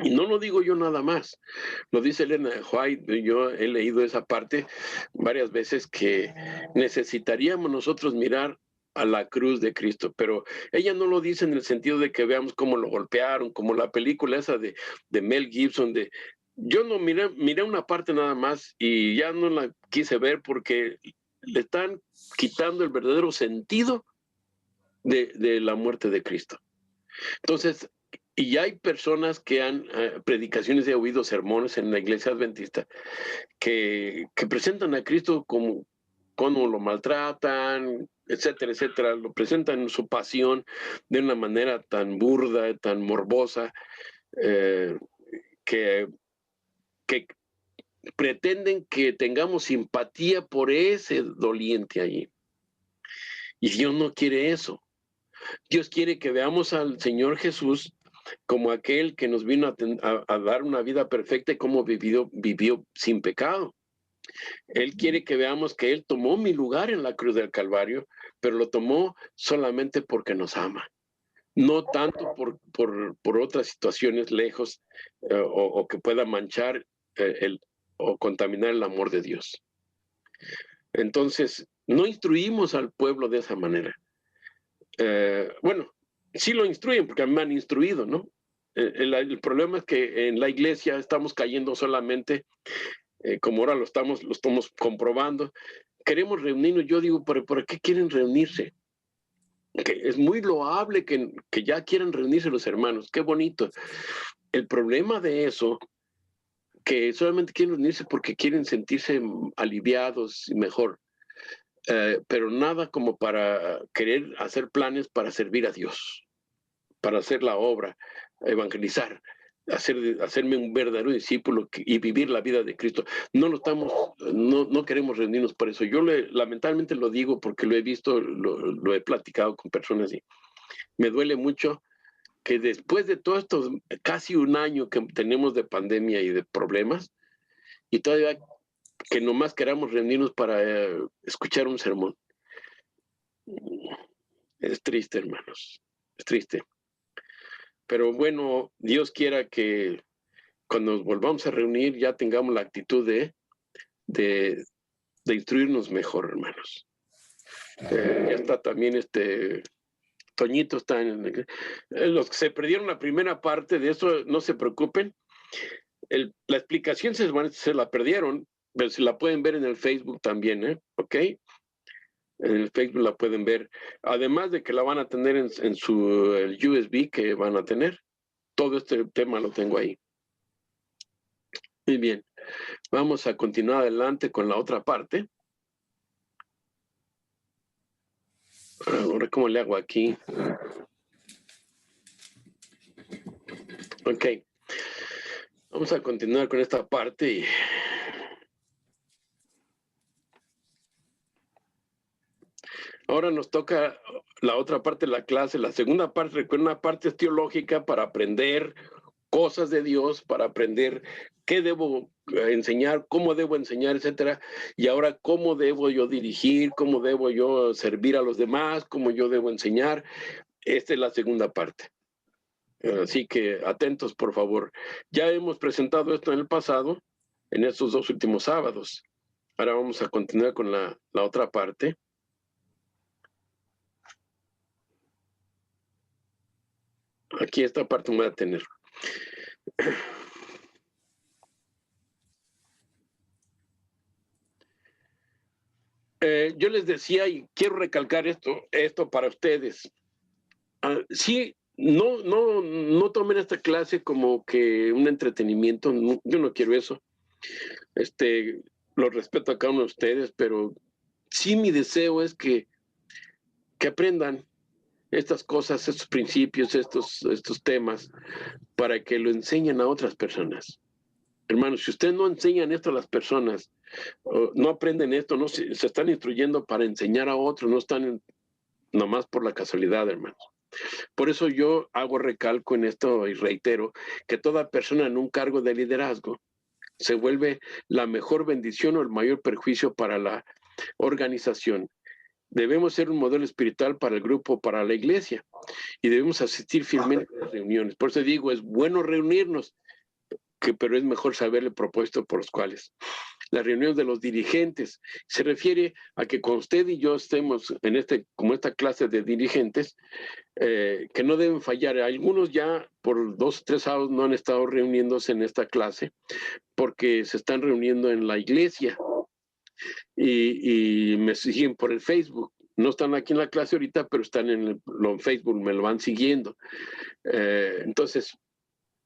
Y no lo digo yo nada más, lo dice Elena White. Yo he leído esa parte varias veces, que necesitaríamos nosotros mirar a la cruz de Cristo, pero ella no lo dice en el sentido de que veamos cómo lo golpearon, como la película esa de Mel Gibson. Yo no miré una parte nada más y ya no la quise ver porque le están quitando el verdadero sentido de la muerte de Cristo. Entonces, y hay personas que han, predicaciones, he oído sermones en la iglesia adventista, que presentan a Cristo como lo maltratan, etcétera, etcétera. Lo presentan su pasión de una manera tan burda, tan morbosa, que pretenden que tengamos simpatía por ese doliente allí. Y Dios no quiere eso. Dios quiere que veamos al Señor Jesús como aquel que nos vino a dar una vida perfecta y cómo vivió sin pecado. Él quiere que veamos que Él tomó mi lugar en la cruz del Calvario, pero lo tomó solamente porque nos ama. No tanto por otras situaciones lejos, o que pueda manchar o contaminar el amor de Dios. Entonces, no instruimos al pueblo de esa manera. Bueno, sí lo instruyen porque me han instruido, ¿no? El problema es que en la iglesia estamos cayendo solamente, como ahora lo estamos comprobando. Queremos reunirnos. Yo digo, ¿por qué quieren reunirse? Que es muy loable que ya quieran reunirse los hermanos. Qué bonito. El problema de eso, que solamente quieren reunirse porque quieren sentirse aliviados y mejor. Pero nada como para querer hacer planes para servir a Dios, para hacer la obra, evangelizar, hacerme un verdadero discípulo y vivir la vida de Cristo. No queremos reunirnos por eso. Yo lamentablemente lo digo porque lo he visto, lo he platicado con personas y me duele mucho que después de todo esto, casi un año que tenemos de pandemia y de problemas, y todavía que nomás queramos reunirnos para escuchar un sermón. Es triste, hermanos, es triste. Pero bueno, Dios quiera que cuando nos volvamos a reunir ya tengamos la actitud de instruirnos mejor, hermanos. Ya está también Toñito está los que se perdieron la primera parte de eso, no se preocupen. La explicación se la perdieron, pero se la pueden ver en el Facebook también, ¿ok? En el Facebook la pueden ver. Además de que la van a tener en el USB que van a tener. Todo este tema lo tengo ahí. Muy bien. Vamos a continuar adelante con la otra parte. Ahora, ¿cómo le hago aquí? Ok. Vamos a continuar con esta parte. Ahora nos toca la otra parte de la clase. La segunda parte, recuerden, una parte es teológica para aprender cosas de Dios, para aprender qué debo enseñar, cómo debo enseñar, etcétera. Y ahora, cómo debo yo dirigir, cómo debo yo servir a los demás, cómo yo debo enseñar. Esta es la segunda parte. Así que atentos, por favor. Ya hemos presentado esto en el pasado, en estos 2 últimos sábados. Ahora vamos a continuar con la otra parte. Aquí esta parte me voy a tener. Yo les decía, y quiero recalcar esto para ustedes. Sí, no tomen esta clase como que un entretenimiento. No, yo no quiero eso. Lo respeto a cada uno de ustedes, pero sí mi deseo es que aprendan estas cosas, estos principios, estos temas, para que lo enseñen a otras personas. Hermanos, si ustedes no enseñan esto a las personas, no aprenden esto, no se están instruyendo para enseñar a otros, no están nomás por la casualidad, hermanos. Por eso yo hago recalco en esto y reitero que toda persona en un cargo de liderazgo se vuelve la mejor bendición o el mayor perjuicio para la organización. Debemos ser un modelo espiritual para el grupo, para la iglesia, y debemos asistir fielmente a las reuniones. Por eso digo, es bueno reunirnos, pero es mejor saber el propósito por los cuales. La reunión de los dirigentes se refiere a que con usted y yo estemos en como esta clase de dirigentes, que no deben fallar. Algunos ya por 2 o 3 sábados no han estado reuniéndose en esta clase porque se están reuniendo en la iglesia y me siguen por el Facebook. No están aquí en la clase ahorita, pero están en Facebook, me lo van siguiendo. Entonces,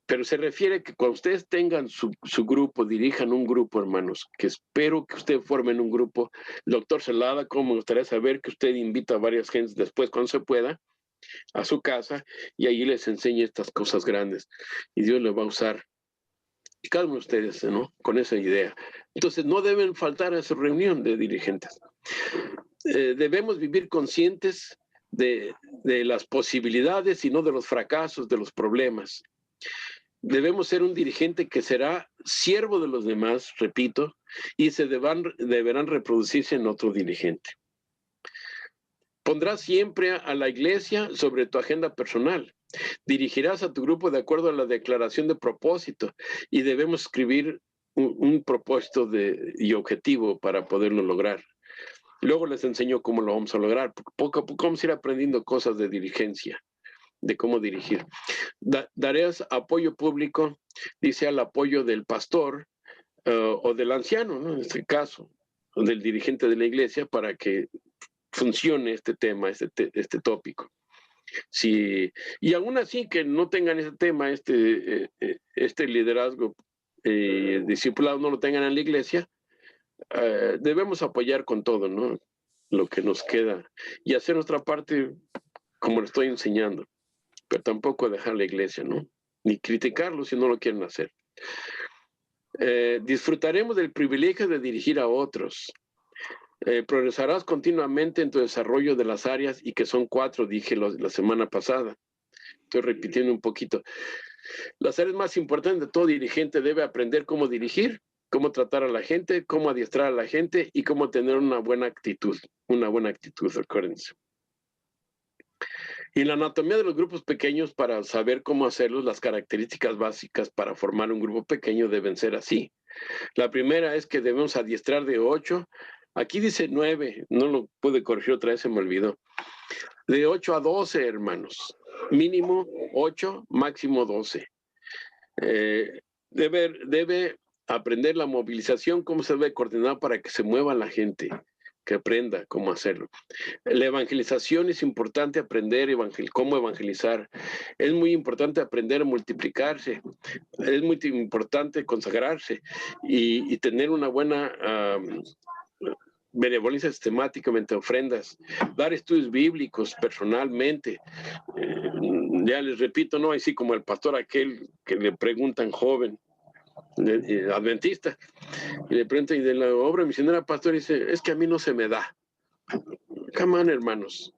pero se refiere que cuando ustedes tengan su grupo, dirijan un grupo, hermanos, que espero que ustedes formen un grupo. Doctor Celada, como me gustaría saber que usted invita a varias gentes después, cuando se pueda, a su casa, y ahí les enseñe estas cosas grandes. Y Dios les va a usar, y cada uno de ustedes, ¿no? Con esa idea. Entonces, no deben faltar a esa reunión de dirigentes. Debemos vivir conscientes de las posibilidades y no de los fracasos, de los problemas. Debemos ser un dirigente que será siervo de los demás, repito, y deberán reproducirse en otro dirigente. Pondrás siempre a la iglesia sobre tu agenda personal. Dirigirás a tu grupo de acuerdo a la declaración de propósito y debemos escribir un propósito y objetivo para poderlo lograr. Luego les enseño cómo lo vamos a lograr. Poco a poco vamos a ir aprendiendo cosas de dirigencia, de cómo dirigir. Darás apoyo público, dice, al apoyo del pastor o del anciano, ¿no? En este caso, o del dirigente de la iglesia, para que funcione este tema, este tópico. Sí, y aún así que no tengan ese tema, este liderazgo discipulado, no lo tengan en la iglesia, debemos apoyar con todo, ¿no? Lo que nos queda y hacer nuestra parte como lo estoy enseñando, pero tampoco dejar la iglesia, ¿no? Ni criticarlo si no lo quieren hacer. Disfrutaremos del privilegio de dirigir a otros. Progresarás continuamente en tu desarrollo de las áreas, y que son 4, dije la semana pasada. Estoy repitiendo un poquito. Las áreas más importantes de todo dirigente: debe aprender cómo dirigir, cómo tratar a la gente, cómo adiestrar a la gente y cómo tener una buena actitud. Una buena actitud, acuérdense. Y la anatomía de los grupos pequeños, para saber cómo hacerlos, las características básicas para formar un grupo pequeño deben ser así. La primera es que debemos adiestrar de 8. Aquí dice 9, no lo pude corregir otra vez, se me olvidó. De 8 a 12, hermanos. Mínimo 8, máximo 12. Debe aprender la movilización, cómo se debe coordinar para que se mueva la gente, que aprenda cómo hacerlo. La evangelización es importante, aprender cómo evangelizar. Es muy importante aprender a multiplicarse. Es muy importante consagrarse y tener una buena benevolencia sistemáticamente, ofrendas, dar estudios bíblicos personalmente. Ya les repito, no así como el pastor aquel que le preguntan, joven, adventista, y le pregunta, y de la obra misionera, pastor, dice, es que a mí no se me da. Come on, hermanos.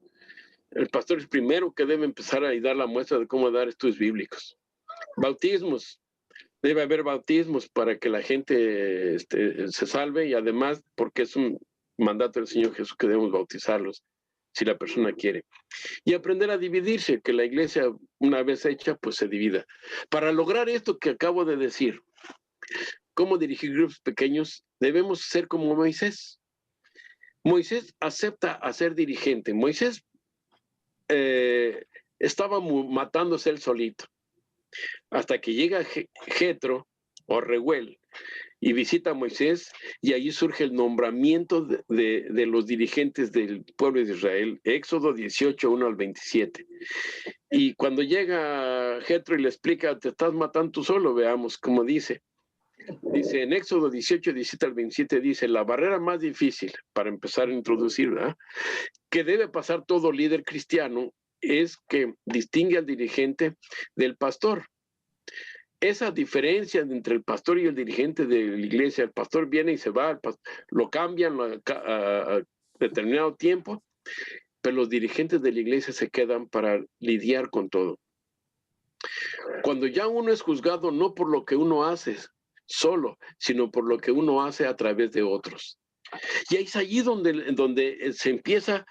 El pastor es primero que debe empezar a dar la muestra de cómo dar estudios bíblicos. Bautismos. Debe haber bautismos para que la gente se salve, y además porque es un mandato del Señor Jesús que debemos bautizarlos si la persona quiere. Y aprender a dividirse, que la iglesia, una vez hecha, pues se divida. Para lograr esto que acabo de decir, cómo dirigir grupos pequeños, debemos ser como Moisés. Moisés acepta a ser dirigente. Moisés estaba matándose él solito, hasta que llega Jetro o Reuel y visita a Moisés, y allí surge el nombramiento de los dirigentes del pueblo de Israel. Éxodo 18, 1 al 27. Y cuando llega Jetro y le explica, te estás matando tú solo, veamos cómo dice. Dice en Éxodo 18, 17 al 27, dice, la barrera más difícil para empezar a introducir, ¿verdad?, que debe pasar todo líder cristiano, es que distingue al dirigente del pastor. Esa diferencia entre el pastor y el dirigente de la iglesia: el pastor viene y se va, lo cambian a determinado tiempo, pero los dirigentes de la iglesia se quedan para lidiar con todo. Cuando ya uno es juzgado no por lo que uno hace solo, sino por lo que uno hace a través de otros. Y es allí donde se empieza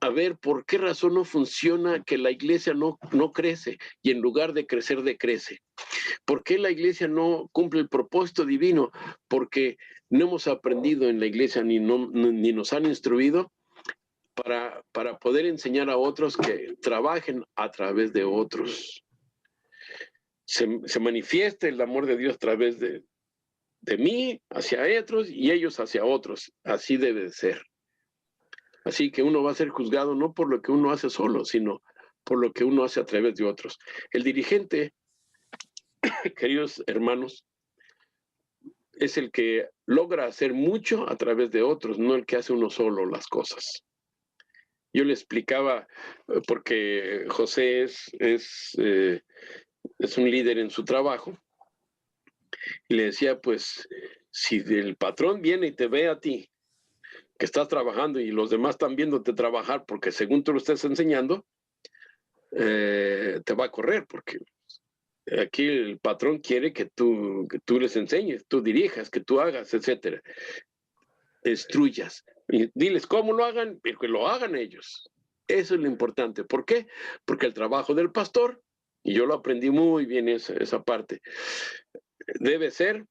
a ver por qué razón no funciona que la iglesia no crece y en lugar de crecer decrece. ¿Por qué la iglesia no cumple el propósito divino? Porque no hemos aprendido en la iglesia ni nos han instruido para poder enseñar a otros que trabajen a través de otros. Se manifiesta el amor de Dios a través de mí hacia otros y ellos hacia otros. Así debe de ser. Así que uno va a ser juzgado no por lo que uno hace solo, sino por lo que uno hace a través de otros. El dirigente, queridos hermanos, es el que logra hacer mucho a través de otros, no el que hace uno solo las cosas. Yo le explicaba, porque José es un líder en su trabajo, y le decía, pues, si el patrón viene y te ve a ti, que estás trabajando y los demás están viéndote trabajar porque según tú lo estés enseñando, te va a correr porque aquí el patrón quiere que tú les enseñes, tú dirijas, que tú hagas, etcétera. Instruyas. Y diles cómo lo hagan, pero que lo hagan ellos. Eso es lo importante. ¿Por qué? Porque el trabajo del pastor, y yo lo aprendí muy bien esa parte, debe ser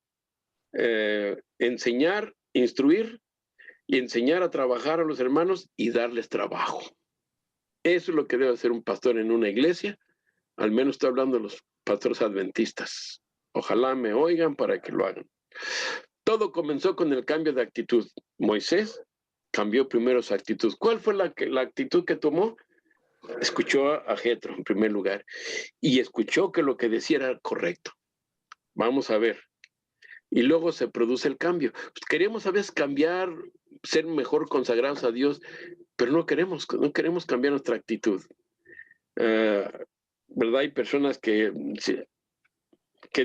enseñar, instruir y enseñar a trabajar a los hermanos y darles trabajo. Eso es lo que debe hacer un pastor en una iglesia. Al menos estoy hablando de los pastores adventistas. Ojalá me oigan para que lo hagan. Todo comenzó con el cambio de actitud. Moisés cambió primero su actitud. ¿Cuál fue la actitud que tomó? Escuchó a Jetro en primer lugar y escuchó que lo que decía era correcto. Vamos a ver. Y luego se produce el cambio. Pues queremos a veces cambiar, ser mejor consagrados a Dios, pero no queremos cambiar nuestra actitud. ¿Verdad? Hay personas que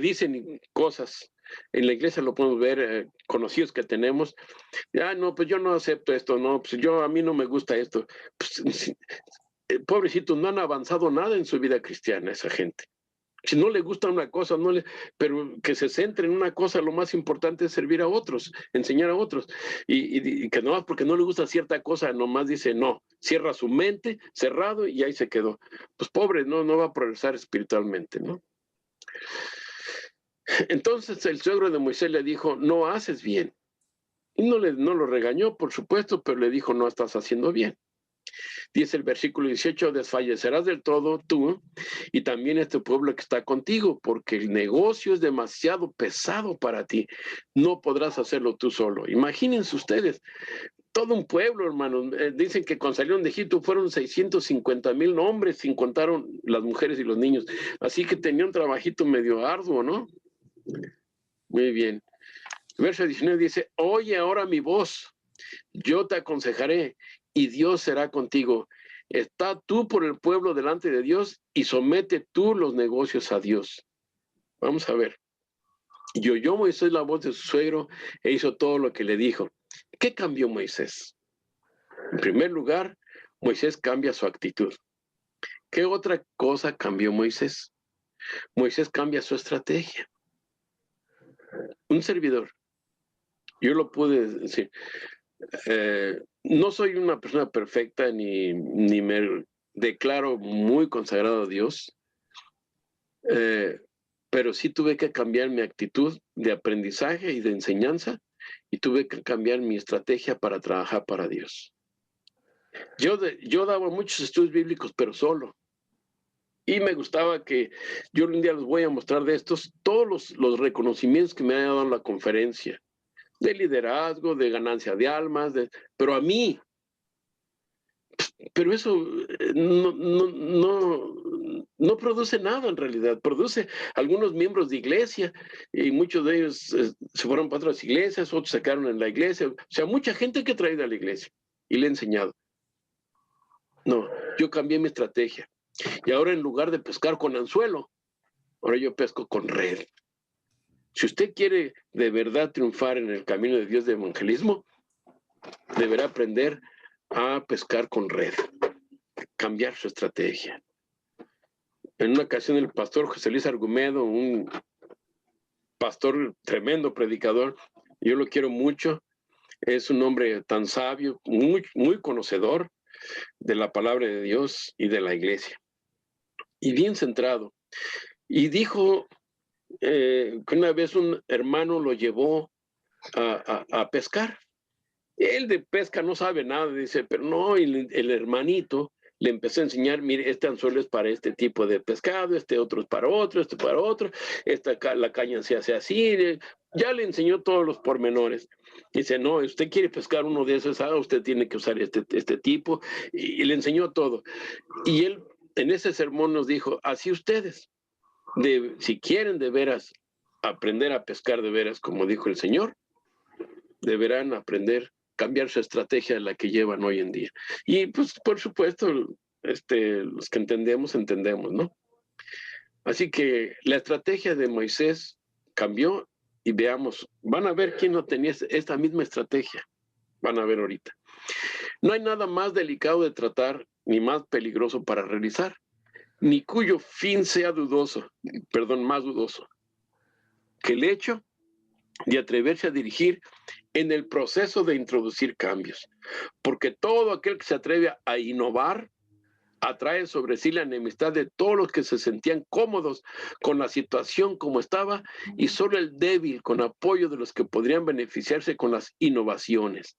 dicen cosas. En la iglesia lo podemos ver, conocidos que tenemos. No, pues yo no acepto esto, no, pues a mí no me gusta esto. Pues, pobrecitos, no han avanzado nada en su vida cristiana esa gente. Si no le gusta una cosa, pero que se centre en una cosa, lo más importante es servir a otros, enseñar a otros. Y que nomás porque no le gusta cierta cosa, nomás dice no, cierra su mente, cerrado y ahí se quedó. Pues pobre, no va a progresar espiritualmente, ¿no? Entonces el suegro de Moisés le dijo, no haces bien. Y no lo regañó, por supuesto, pero le dijo, no estás haciendo bien. Dice el versículo 18, desfallecerás del todo tú y también este pueblo que está contigo, porque el negocio es demasiado pesado para ti. No podrás hacerlo tú solo. Imagínense ustedes, todo un pueblo, hermanos. Dicen que cuando salieron de Egipto fueron 650,000 hombres, sin contar las mujeres y los niños. Así que tenía un trabajito medio arduo, ¿no? Muy bien. Verso 19 dice, oye ahora mi voz, yo te aconsejaré y Dios será contigo. Está tú por el pueblo delante de Dios y somete tú los negocios a Dios. Vamos a ver. Y oyó Moisés la voz de su suegro e hizo todo lo que le dijo. ¿Qué cambió Moisés? En primer lugar, Moisés cambia su actitud. ¿Qué otra cosa cambió Moisés? Moisés cambia su estrategia. Un servidor. Yo lo pude decir. No soy una persona perfecta ni me declaro muy consagrado a Dios, pero sí tuve que cambiar mi actitud de aprendizaje y de enseñanza y tuve que cambiar mi estrategia para trabajar para Dios. Yo daba muchos estudios bíblicos, pero solo. Y me gustaba que yo un día les voy a mostrar de estos todos los reconocimientos que me ha dado en la conferencia, de liderazgo, de ganancia de almas, pero a mí. Pero eso no produce nada en realidad. Produce algunos miembros de iglesia y muchos de ellos se fueron para otras iglesias, otros se quedaron en la iglesia. O sea, mucha gente que he traído a la iglesia y le he enseñado. No, yo cambié mi estrategia. Y ahora en lugar de pescar con anzuelo, ahora yo pesco con red. Si usted quiere de verdad triunfar en el camino de Dios de evangelismo, deberá aprender a pescar con red, cambiar su estrategia. En una ocasión el pastor José Luis Argumedo, un pastor tremendo predicador, yo lo quiero mucho, es un hombre tan sabio, muy, muy conocedor, de la palabra de Dios y de la iglesia. Y bien centrado. Y dijo que una vez un hermano lo llevó a pescar. Él de pesca no sabe nada, dice, pero no, el hermanito le empezó a enseñar, mire, este anzuelo es para este tipo de pescado, este otro es para otro, este para otro, la caña se hace así, ya le enseñó todos los pormenores. Dice, no, usted quiere pescar uno de esos, usted tiene que usar este tipo, y le enseñó todo. Y él en ese sermón nos dijo, así ustedes, si quieren de veras aprender a pescar de veras, como dijo el Señor, deberán aprender cambiar su estrategia de la que llevan hoy en día. Y pues, por supuesto, los que entendemos, ¿no? Así que la estrategia de Moisés cambió y veamos, van a ver quién no tenía esta misma estrategia. Van a ver ahorita. No hay nada más delicado de tratar ni más peligroso para realizar, ni cuyo fin sea más dudoso, que el hecho de atreverse a dirigir en el proceso de introducir cambios, porque todo aquel que se atreve a innovar atrae sobre sí la enemistad de todos los que se sentían cómodos con la situación como estaba y solo el débil con apoyo de los que podrían beneficiarse con las innovaciones.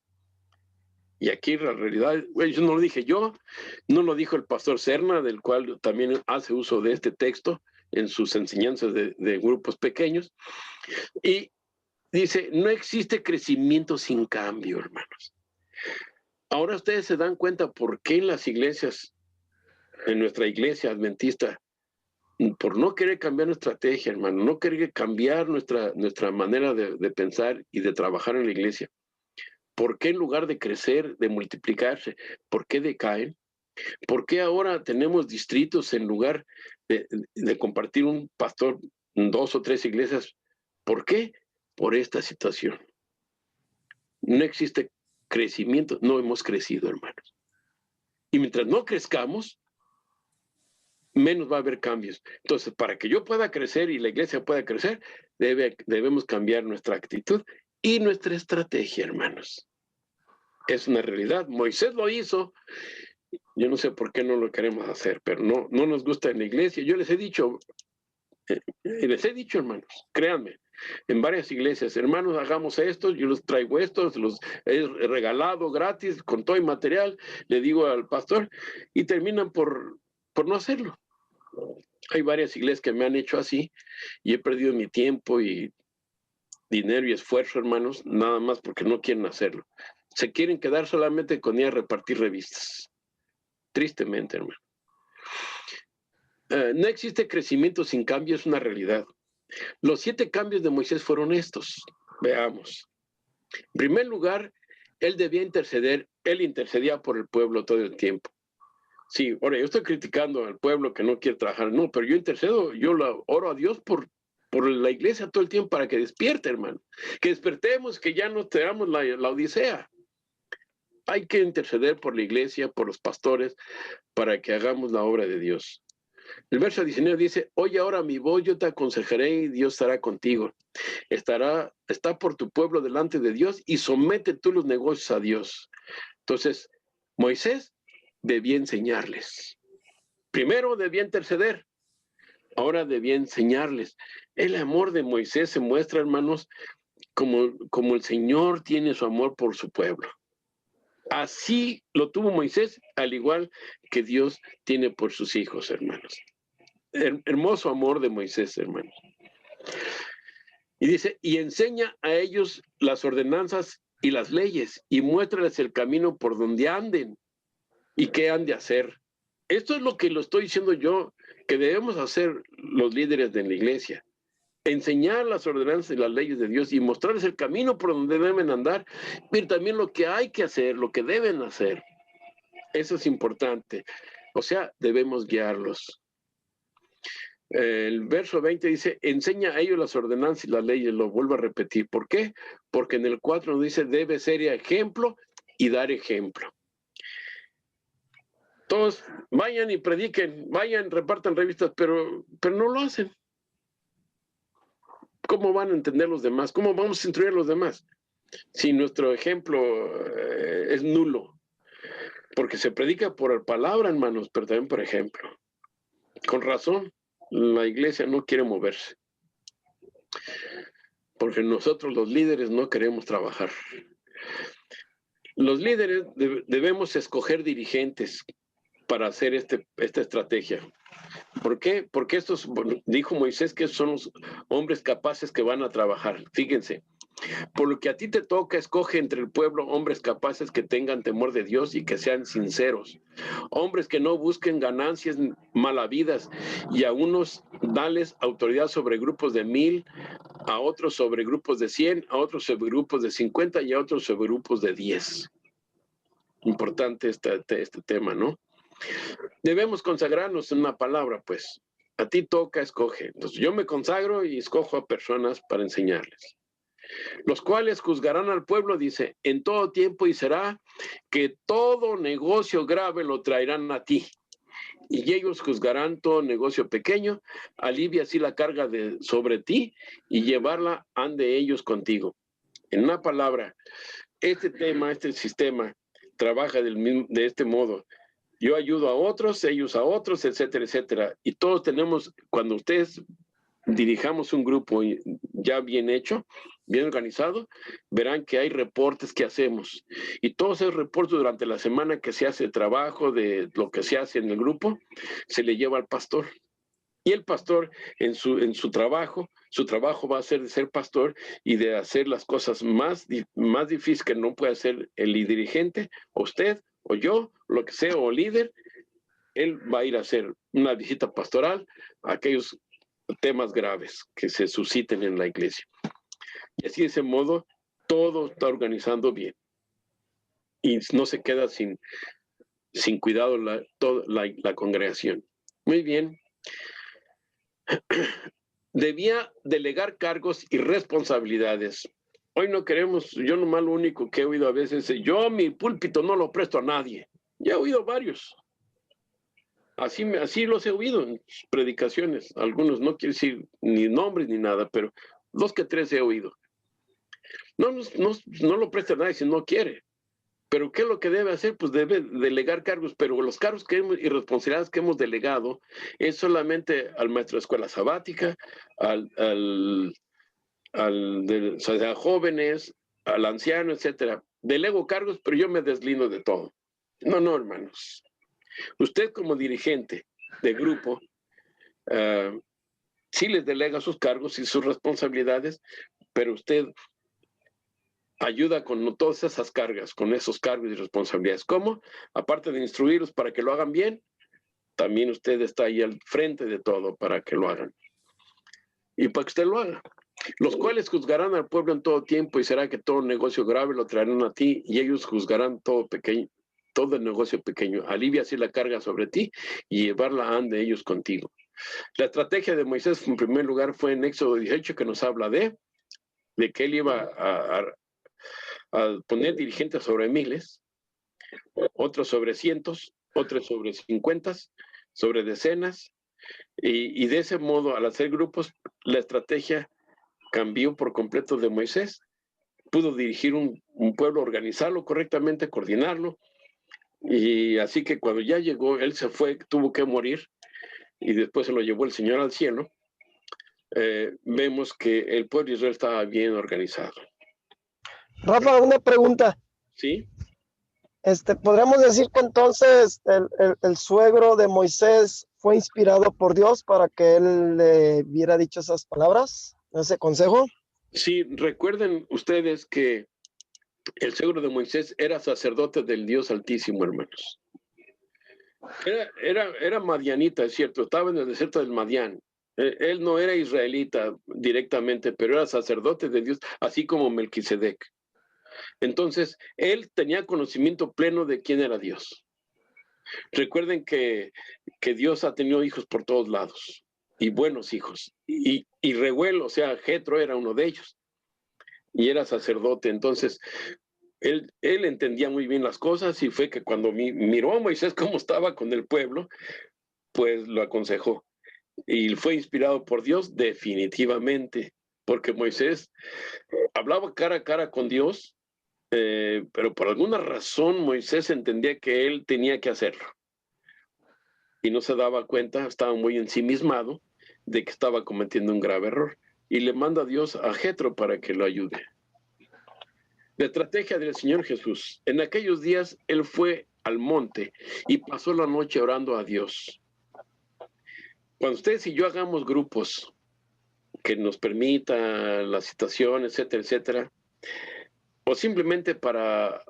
Y aquí la realidad, eso no lo dije yo, no lo dijo el pastor Serna, del cual también hace uso de este texto en sus enseñanzas de grupos pequeños, y dice, no existe crecimiento sin cambio, hermanos. Ahora ustedes se dan cuenta por qué en las iglesias, en nuestra iglesia adventista, por no querer cambiar nuestra estrategia, hermano, no querer cambiar nuestra manera de pensar y de trabajar en la iglesia, ¿por qué en lugar de crecer, de multiplicarse, por qué decaen? ¿Por qué ahora tenemos distritos en lugar de compartir un pastor en 2 o 3 iglesias? ¿Por qué? Por esta situación. No existe crecimiento, no hemos crecido, hermanos. Y mientras no crezcamos, menos va a haber cambios. Entonces, para que yo pueda crecer y la iglesia pueda crecer, debemos cambiar nuestra actitud y nuestra estrategia, hermanos. Es una realidad. Moisés lo hizo. Yo no sé por qué no lo queremos hacer, pero no nos gusta en la iglesia. Yo les he dicho, hermanos, créanme, en varias iglesias, hermanos, hagamos esto, yo les traigo esto, los he regalado gratis, con todo el material, le digo al pastor, y terminan por no hacerlo. Hay varias iglesias que me han hecho así, y he perdido mi tiempo y dinero y esfuerzo, hermanos, nada más porque no quieren hacerlo. Se quieren quedar solamente con ir a repartir revistas. Tristemente, hermano. No existe crecimiento sin cambio, es una realidad. Los 7 cambios de Moisés fueron estos. Veamos. En primer lugar, él debía interceder, él intercedía por el pueblo todo el tiempo. Sí, ahora yo estoy criticando al pueblo que no quiere trabajar, no, pero yo intercedo, yo oro a Dios por la iglesia todo el tiempo para que despierte, hermano. Que despertemos, que ya no tengamos la odisea. Hay que interceder por la iglesia, por los pastores, para que hagamos la obra de Dios. El verso 19 dice, oye ahora mi voz, yo te aconsejaré y Dios estará contigo. Está por tu pueblo delante de Dios y somete tú los negocios a Dios. Entonces, Moisés debía enseñarles. Primero debía interceder, ahora debía enseñarles. El amor de Moisés se muestra, hermanos, como el Señor tiene su amor por su pueblo. Así lo tuvo Moisés, al igual que Dios tiene por sus hijos, hermanos. Hermoso amor de Moisés, hermanos. Y dice, y enseña a ellos las ordenanzas y las leyes, y muéstrales el camino por donde anden, y qué han de hacer. Esto es lo que lo estoy diciendo yo, que debemos hacer los líderes de la iglesia. Enseñar las ordenanzas y las leyes de Dios y mostrarles el camino por donde deben andar, pero también lo que hay que hacer, lo que deben hacer. Eso es importante. O sea, debemos guiarlos. El verso 20 dice, enseña a ellos las ordenanzas y las leyes, lo vuelvo a repetir. ¿Por qué? Porque en el 4 nos dice, debe ser ejemplo y dar ejemplo. Todos vayan y prediquen, vayan, repartan revistas, pero no lo hacen. ¿Cómo van a entender los demás? ¿Cómo vamos a instruir a los demás? Si nuestro ejemplo es nulo. Porque se predica por palabra, hermanos, pero también por ejemplo. Con razón, la iglesia no quiere moverse. Porque nosotros los líderes no queremos trabajar. Los líderes debemos escoger dirigentes para hacer esta estrategia. ¿Por qué? Porque estos, dijo Moisés, que son los hombres capaces que van a trabajar. Fíjense, por lo que a ti te toca, escoge entre el pueblo hombres capaces que tengan temor de Dios y que sean sinceros. Hombres que no busquen ganancias malavidas, y a unos dales autoridad sobre grupos de 1000, a otros sobre grupos de 100, a otros sobre grupos de 50 y a otros sobre grupos de 10. Importante este tema, ¿no? Debemos consagrarnos en una palabra, pues. A ti toca, escoge. Entonces yo me consagro y escojo a personas para enseñarles. Los cuales juzgarán al pueblo, dice, en todo tiempo, y será que todo negocio grave lo traerán a ti. Y ellos juzgarán todo negocio pequeño, alivia así la carga sobre ti, y llevarla han de ellos contigo. En una palabra, este tema, este sistema, trabaja de este modo. Yo ayudo a otros, ellos a otros, etcétera, etcétera. Y todos tenemos, cuando ustedes dirijamos un grupo ya bien hecho, bien organizado, verán que hay reportes que hacemos. Y todos esos reportes durante la semana que se hace el trabajo de lo que se hace en el grupo, se le lleva al pastor. Y el pastor en su trabajo va a ser de ser pastor y de hacer las cosas más difíciles que no puede hacer el dirigente, o usted, o yo, lo que sea, o líder. Él va a ir a hacer una visita pastoral a aquellos temas graves que se susciten en la iglesia. Y así de ese modo, todo está organizando bien. Y no se queda sin cuidado toda la congregación. Muy bien. Debía delegar cargos y responsabilidades. Hoy no queremos, yo nomás lo único que he oído a veces es, yo mi púlpito no lo presto a nadie. Ya he oído varios. Así los he oído en predicaciones. Algunos, no quiero decir ni nombres ni nada, pero 2 que 3 he oído. No lo presta a nadie si no quiere. Pero ¿qué es lo que debe hacer? Pues debe delegar cargos, pero los cargos y responsabilidades que hemos delegado es solamente al maestro de escuela sabática, a jóvenes, al anciano, etcétera. Delego cargos, pero yo me deslindo de todo. No, hermanos. Usted como dirigente de grupo, sí les delega sus cargos y sus responsabilidades, pero usted ayuda con todas esas cargas, con esos cargos y responsabilidades. ¿Cómo? Aparte de instruirlos para que lo hagan bien, también usted está ahí al frente de todo para que lo hagan. Y para que usted lo haga. Los cuales juzgarán al pueblo en todo tiempo, y será que todo negocio grave lo traerán a ti, y ellos juzgarán todo el negocio pequeño. Alivia así la carga sobre ti, y llevarla han de ellos contigo. La estrategia de Moisés, en primer lugar, fue en Éxodo 18, que nos habla de que él iba a poner dirigentes sobre 1000, otros sobre 100, otros sobre 50, sobre decenas, y de ese modo, al hacer grupos, la estrategia cambió por completo de Moisés. Pudo dirigir un pueblo, organizarlo correctamente, coordinarlo, y así que cuando ya llegó, él se fue, tuvo que morir, y después se lo llevó el Señor al cielo. Vemos que el pueblo de Israel estaba bien organizado. Rafa, una pregunta. ¿Sí? ¿Podríamos decir que entonces el suegro de Moisés fue inspirado por Dios para que él le hubiera dicho esas palabras, ese consejo? Sí, recuerden ustedes que el suegro de Moisés era sacerdote del Dios Altísimo, hermanos. Era madianita, es cierto, estaba en el desierto del Madián. Él no era israelita directamente, pero era sacerdote de Dios, así como Melquisedec. Entonces, él tenía conocimiento pleno de quién era Dios. Recuerden que Dios ha tenido hijos por todos lados, y buenos hijos. Y Reuel, o sea, Jetro era uno de ellos, y era sacerdote. Entonces, él entendía muy bien las cosas, y fue que cuando miró a Moisés cómo estaba con el pueblo, pues lo aconsejó. Y fue inspirado por Dios definitivamente, porque Moisés hablaba cara a cara con Dios, pero por alguna razón Moisés entendía que él tenía que hacerlo. Y no se daba cuenta, estaba muy ensimismado de que estaba cometiendo un grave error. Y le manda a Dios a Jetro para que lo ayude. La estrategia del Señor Jesús. En aquellos días él fue al monte y pasó la noche orando a Dios. Cuando ustedes y yo hagamos grupos que nos permita la citación, etcétera, etcétera, o simplemente para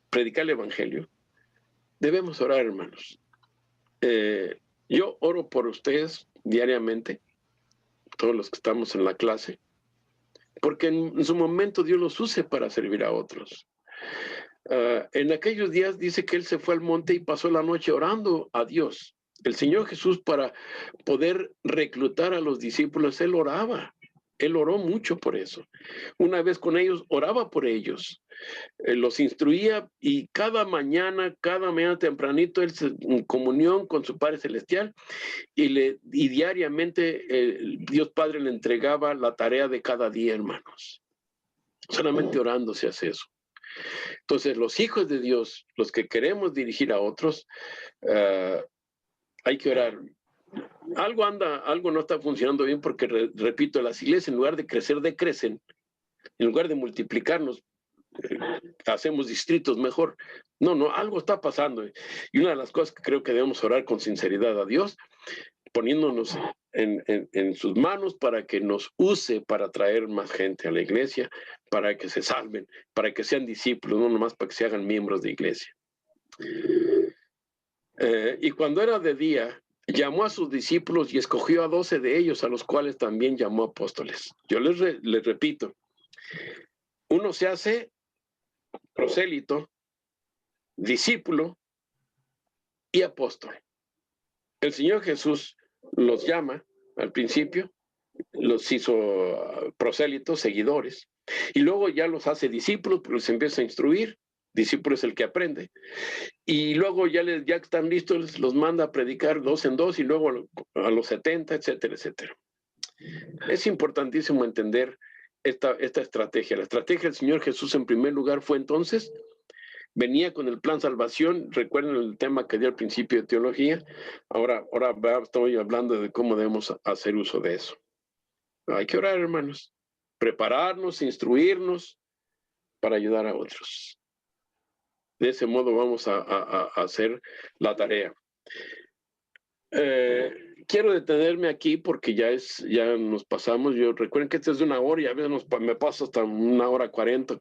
predicar el evangelio, debemos orar, hermanos. Yo oro por ustedes diariamente, todos los que estamos en la clase, porque en su momento Dios los use para servir a otros. En aquellos días dice que él se fue al monte y pasó la noche orando a Dios. El Señor Jesús, para poder reclutar a los discípulos, él oraba. Él oró mucho por eso. Una vez con ellos, oraba por ellos. Los instruía y cada mañana tempranito, él en comunión con su Padre Celestial y diariamente Dios Padre le entregaba la tarea de cada día, hermanos. Solamente orando se hace eso. Entonces, los hijos de Dios, los que queremos dirigir a otros, hay que orar. Algo no está funcionando bien porque, repito, las iglesias en lugar de crecer, decrecen. En lugar de multiplicarnos, hacemos distritos mejor. No, algo está pasando. Y una de las cosas que creo que debemos orar con sinceridad a Dios, poniéndonos en sus manos para que nos use para traer más gente a la iglesia, para que se salven, para que sean discípulos, no nomás para que se hagan miembros de iglesia. Y cuando era de día, llamó a sus discípulos y escogió a 12 de ellos, a los cuales también llamó apóstoles. Yo les repito, uno se hace prosélito, discípulo y apóstol. El Señor Jesús los llama al principio, los hizo prosélitos, seguidores, y luego ya los hace discípulos, pero los empieza a instruir. Discípulo es el que aprende. Y luego ya que están listos, los manda a predicar 2 en 2 y luego a los 70, etcétera, etcétera. Es importantísimo entender esta estrategia. La estrategia del Señor Jesús en primer lugar fue entonces, venía con el plan salvación. Recuerden el tema que di al principio de teología. Ahora estoy hablando de cómo debemos hacer uso de eso. Hay que orar, hermanos. Prepararnos, instruirnos para ayudar a otros. De ese modo vamos a hacer la tarea. Quiero detenerme aquí porque ya nos pasamos. Recuerden que este es de 1 hora y a veces me paso hasta 1 hora 40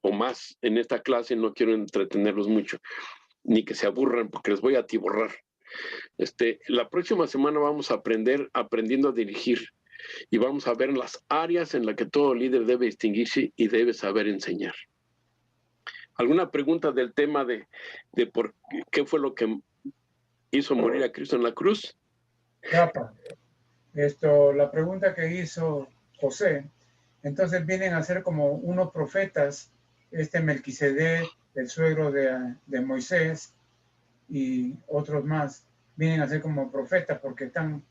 o más en esta clase. No quiero entretenerlos mucho, ni que se aburran porque les voy a atiborrar. La próxima semana vamos a aprendiendo a dirigir y vamos a ver las áreas en las que todo líder debe distinguirse y debe saber enseñar. ¿Alguna pregunta del tema de por qué fue lo que hizo morir a Cristo en la cruz? La pregunta que hizo José, entonces vienen a ser como unos profetas, Melquisedec, el suegro de Moisés y otros más, vienen a ser como profetas porque están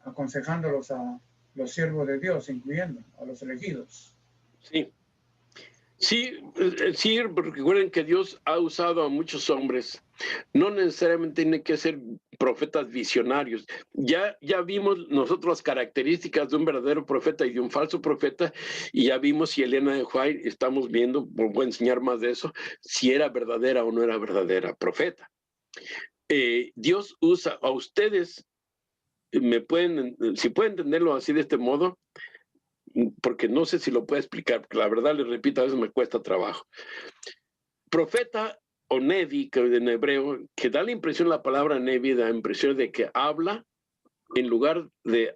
aconsejándolos a los siervos de Dios, incluyendo a los elegidos. Sí, porque recuerden que Dios ha usado a muchos hombres. No necesariamente tiene que ser profetas visionarios. Ya vimos nosotros las características de un verdadero profeta y de un falso profeta, y ya vimos si Elena de White, estamos viendo, voy a enseñar más de eso, si era verdadera o no era verdadera profeta. Dios usa a ustedes, si pueden entenderlo así de este modo, porque no sé si lo puedo explicar, porque la verdad, les repito, a veces me cuesta trabajo. Profeta o nevi, que en hebreo, que da la impresión, la palabra nevi da la impresión de que habla en lugar de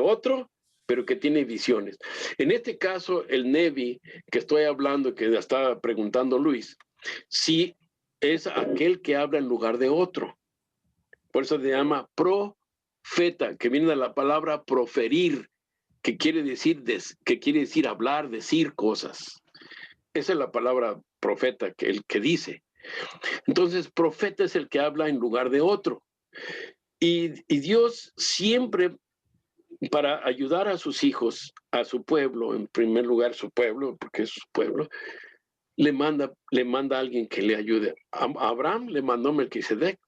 otro, pero que tiene visiones. En este caso, el nevi que estoy hablando, que estaba preguntando Luis, sí es aquel que habla en lugar de otro. Por eso se llama profeta, que viene de la palabra proferir, que quiere decir hablar, decir cosas. Esa es la palabra profeta, el que dice. Entonces, profeta es el que habla en lugar de otro. Y Dios siempre, para ayudar a sus hijos, a su pueblo, en primer lugar su pueblo, porque es su pueblo, le manda a alguien que le ayude. A Abraham le mandó Melquisedec.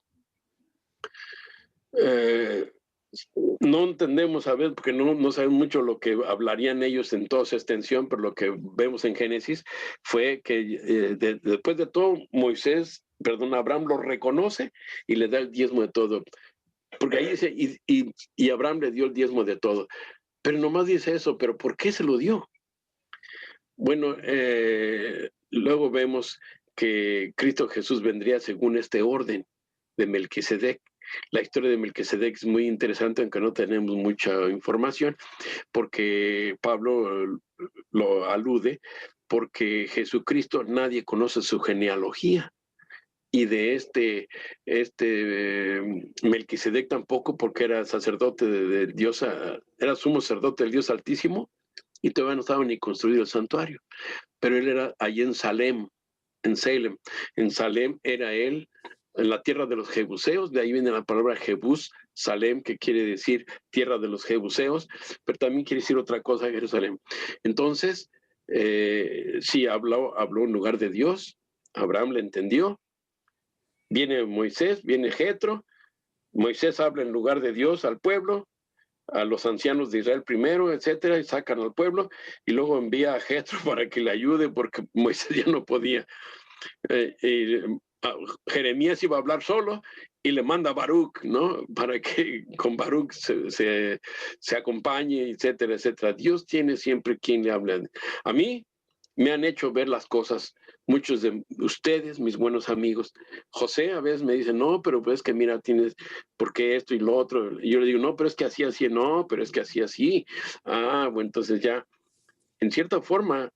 No entendemos a veces, porque no sabemos mucho lo que hablarían ellos en toda su extensión, pero lo que vemos en Génesis fue que después de todo, Abraham lo reconoce y le da el diezmo de todo. Porque ahí dice, y Abraham le dio el diezmo de todo. Pero nomás dice eso, pero ¿por qué se lo dio? Bueno, luego vemos que Cristo Jesús vendría según este orden de Melquisedec. La historia de Melquisedec es muy interesante, aunque no tenemos mucha información, porque Pablo lo alude, porque Jesucristo nadie conoce su genealogía. Y de Melquisedec tampoco, porque era sacerdote del Dios, era sumo sacerdote del Dios Altísimo, y todavía no estaba ni construido el santuario. Pero él era allí en Salem, en Salem. En Salem era él, en la tierra de los jebuseos, de ahí viene la palabra Jebús, Salem, que quiere decir tierra de los jebuseos, pero también quiere decir otra cosa, Jerusalén. Entonces, sí, habló en lugar de Dios, Abraham le entendió, viene Moisés, viene Jetro, Moisés habla en lugar de Dios al pueblo, a los ancianos de Israel primero, etcétera, y sacan al pueblo, y luego envía a Jetro para que le ayude, porque Moisés ya no podía. Jeremías iba a hablar solo, y le manda a Baruch, ¿no? Para que con Baruch se acompañe, etcétera, etcétera. Dios tiene siempre quien le habla. A mí me han hecho ver las cosas, muchos de ustedes, mis buenos amigos. José a veces me dice, no, pero pues que mira, tienes, ¿por qué esto y lo otro? Y yo le digo, no, pero es que así, no, pero es que así. Ah, bueno, entonces ya, en cierta forma,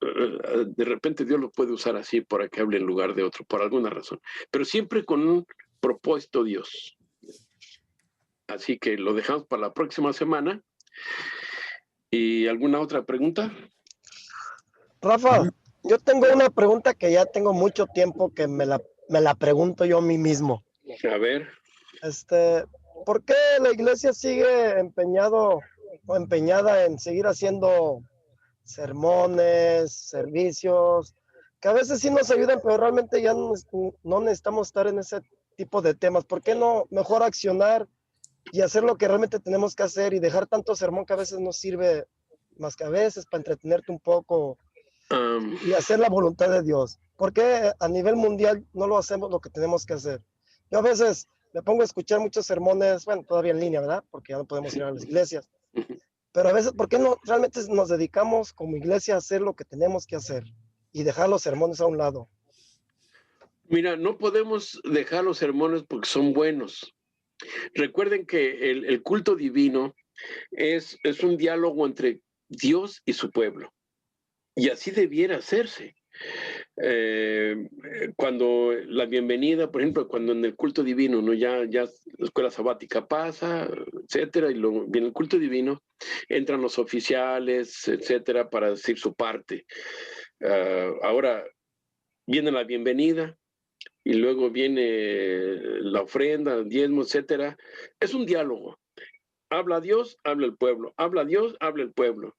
de repente Dios lo puede usar así para que hable en lugar de otro, por alguna razón. Pero siempre con un propósito Dios. Así que lo dejamos para la próxima semana. ¿Y alguna otra pregunta? Rafa, yo tengo una pregunta que ya tengo mucho tiempo que me la pregunto yo a mí mismo. A ver. ¿Por qué la iglesia sigue empeñada en seguir haciendo sermones, servicios, que a veces sí nos ayudan, pero realmente ya no necesitamos estar en ese tipo de temas? ¿Por qué no mejor accionar y hacer lo que realmente tenemos que hacer y dejar tanto sermón que a veces no sirve más que a veces para entretenerte un poco y hacer la voluntad de Dios? ¿Por qué a nivel mundial no lo hacemos lo que tenemos que hacer? Yo a veces me pongo a escuchar muchos sermones, bueno, todavía en línea, ¿verdad? Porque ya no podemos ir a las iglesias. Pero a veces, ¿por qué no realmente nos dedicamos como iglesia a hacer lo que tenemos que hacer y dejar los sermones a un lado? Mira, no podemos dejar los sermones porque son buenos. Recuerden que el culto divino es un diálogo entre Dios y su pueblo. Y así debiera hacerse. Cuando la bienvenida, por ejemplo, cuando en el culto divino, ¿no? ya la escuela sabática pasa, etcétera, y luego viene el culto divino, entran los oficiales, etcétera, para decir su parte. Ahora viene la bienvenida, y luego viene la ofrenda, el diezmo, etcétera. Es un diálogo. Habla Dios, habla el pueblo. Habla Dios, habla el pueblo.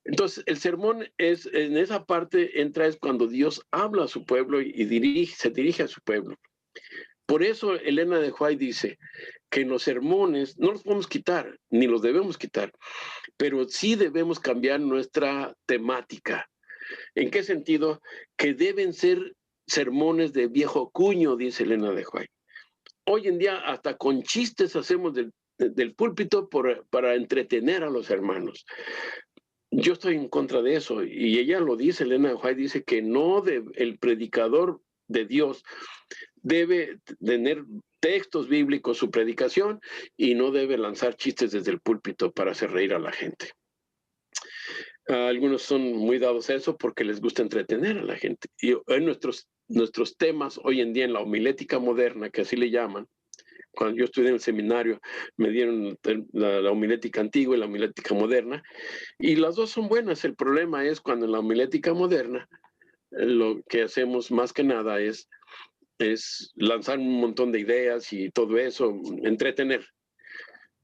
Entonces, el sermón es, en esa parte entra es cuando Dios habla a su pueblo y se dirige a su pueblo. Por eso Elena de White dice que en los sermones no los podemos quitar, ni los debemos quitar, pero sí debemos cambiar nuestra temática. ¿En qué sentido? Que deben ser sermones de viejo cuño, dice Elena de White. Hoy en día hasta con chistes hacemos del púlpito para entretener a los hermanos. Yo estoy en contra de eso, y ella lo dice, Elena de White dice que el predicador de Dios debe tener textos bíblicos su predicación y no debe lanzar chistes desde el púlpito para hacer reír a la gente. Algunos son muy dados a eso porque les gusta entretener a la gente. Y en nuestros temas hoy en día en la homilética moderna, que así le llaman, cuando yo estudié en el seminario, me dieron la homilética antigua y la homilética moderna, y las dos son buenas. El problema es cuando en la homilética moderna lo que hacemos más que nada es lanzar un montón de ideas y todo eso, entretener.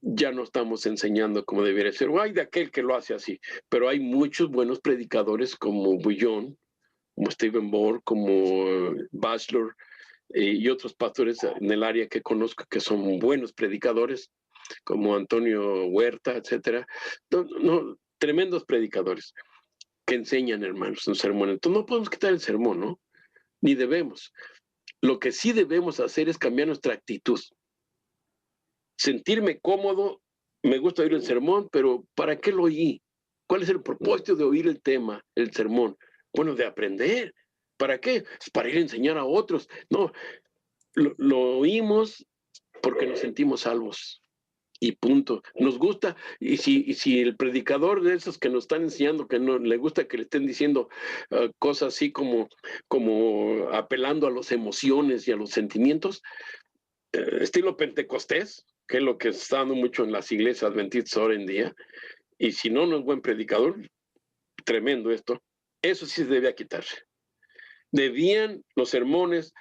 Ya no estamos enseñando como debería ser. Hay de aquel que lo hace así, pero hay muchos buenos predicadores como Bullón como Stephen Moore, como Batchelor, y otros pastores en el área que conozco que son buenos predicadores, como Antonio Huerta, etcétera. Tremendos predicadores que enseñan, hermanos, un sermón. Entonces no podemos quitar el sermón, ¿no? Ni debemos. Lo que sí debemos hacer es cambiar nuestra actitud. Sentirme cómodo, me gusta oír el sermón, pero ¿para qué lo oí? ¿Cuál es el propósito de oír el tema, el sermón? Bueno, de aprender. ¿Para qué? Pues para ir a enseñar a otros. No, lo oímos porque nos sentimos salvos. Y punto. Nos gusta, y si el predicador de esos que nos están enseñando, que no le gusta que le estén diciendo cosas así como apelando a las emociones y a los sentimientos, estilo Pentecostés, que es lo que está dando mucho en las iglesias adventistas hoy en día, y si no es buen predicador, tremendo esto, eso sí se debe quitarse. Debían los sermones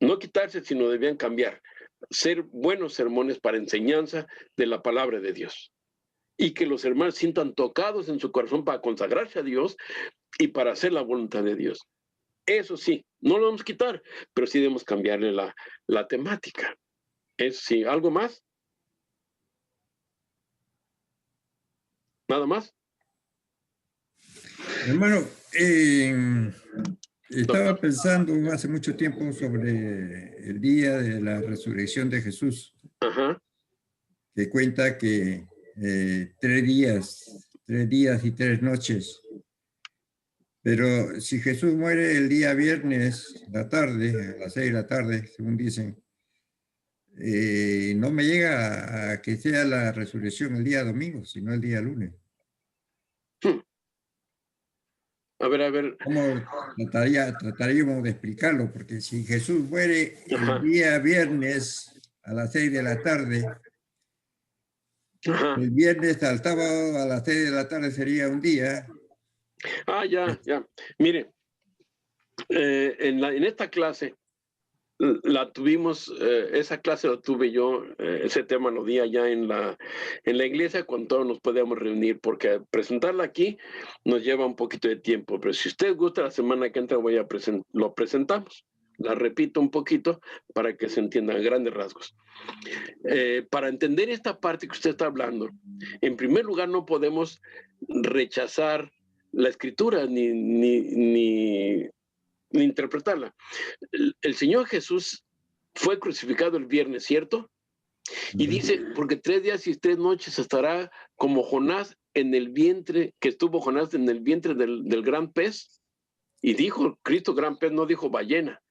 no quitarse, sino debían cambiar. Ser buenos sermones para enseñanza de la palabra de Dios. Y que los hermanos sientan tocados en su corazón para consagrarse a Dios y para hacer la voluntad de Dios. Eso sí, no lo vamos a quitar, pero sí debemos cambiarle la temática. Eso sí, ¿algo más? ¿Nada más? Hermano, estaba pensando hace mucho tiempo sobre el día de la resurrección de Jesús, que cuenta que 3 días y 3 noches. Pero si Jesús muere el día viernes, la tarde, a las 6 de la tarde, según dicen, no me llega a que sea la resurrección el día domingo, sino el día lunes. A ver. ¿Cómo trataríamos de explicarlo? Porque si Jesús muere el día viernes a las 6 de la tarde, el viernes al sábado a las 6 de la tarde sería un día. Ya. Mire, en esta clase la tuvimos, esa clase la tuve yo, ese tema lo di allá en la iglesia cuando todos nos podíamos reunir, porque presentarla aquí nos lleva un poquito de tiempo, pero si usted gusta, la semana que entra lo presentamos. La repito un poquito para que se entienda a grandes rasgos. Para entender esta parte que usted está hablando, en primer lugar no podemos rechazar la escritura ni interpretarla. El Señor Jesús fue crucificado el viernes, ¿cierto? Y dice, porque 3 días y 3 noches estará como Jonás en el vientre, que estuvo Jonás en el vientre del gran pez. Y dijo Cristo gran pez, no dijo ballena.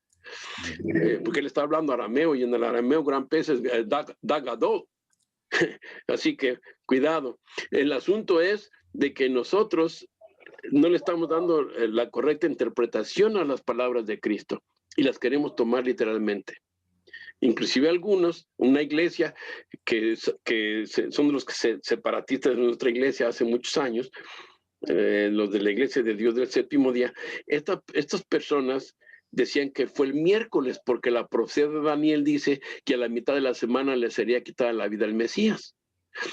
Porque él está hablando arameo, y en el arameo gran pez es dagadol. Así que cuidado. El asunto es de que nosotros no le estamos dando la correcta interpretación a las palabras de Cristo y las queremos tomar literalmente. Inclusive algunos, una iglesia que son de los separatistas de nuestra iglesia hace muchos años, los de la iglesia de Dios del séptimo día, estas personas decían que fue el miércoles porque la profecía de Daniel dice que a la mitad de la semana le sería quitada la vida al Mesías.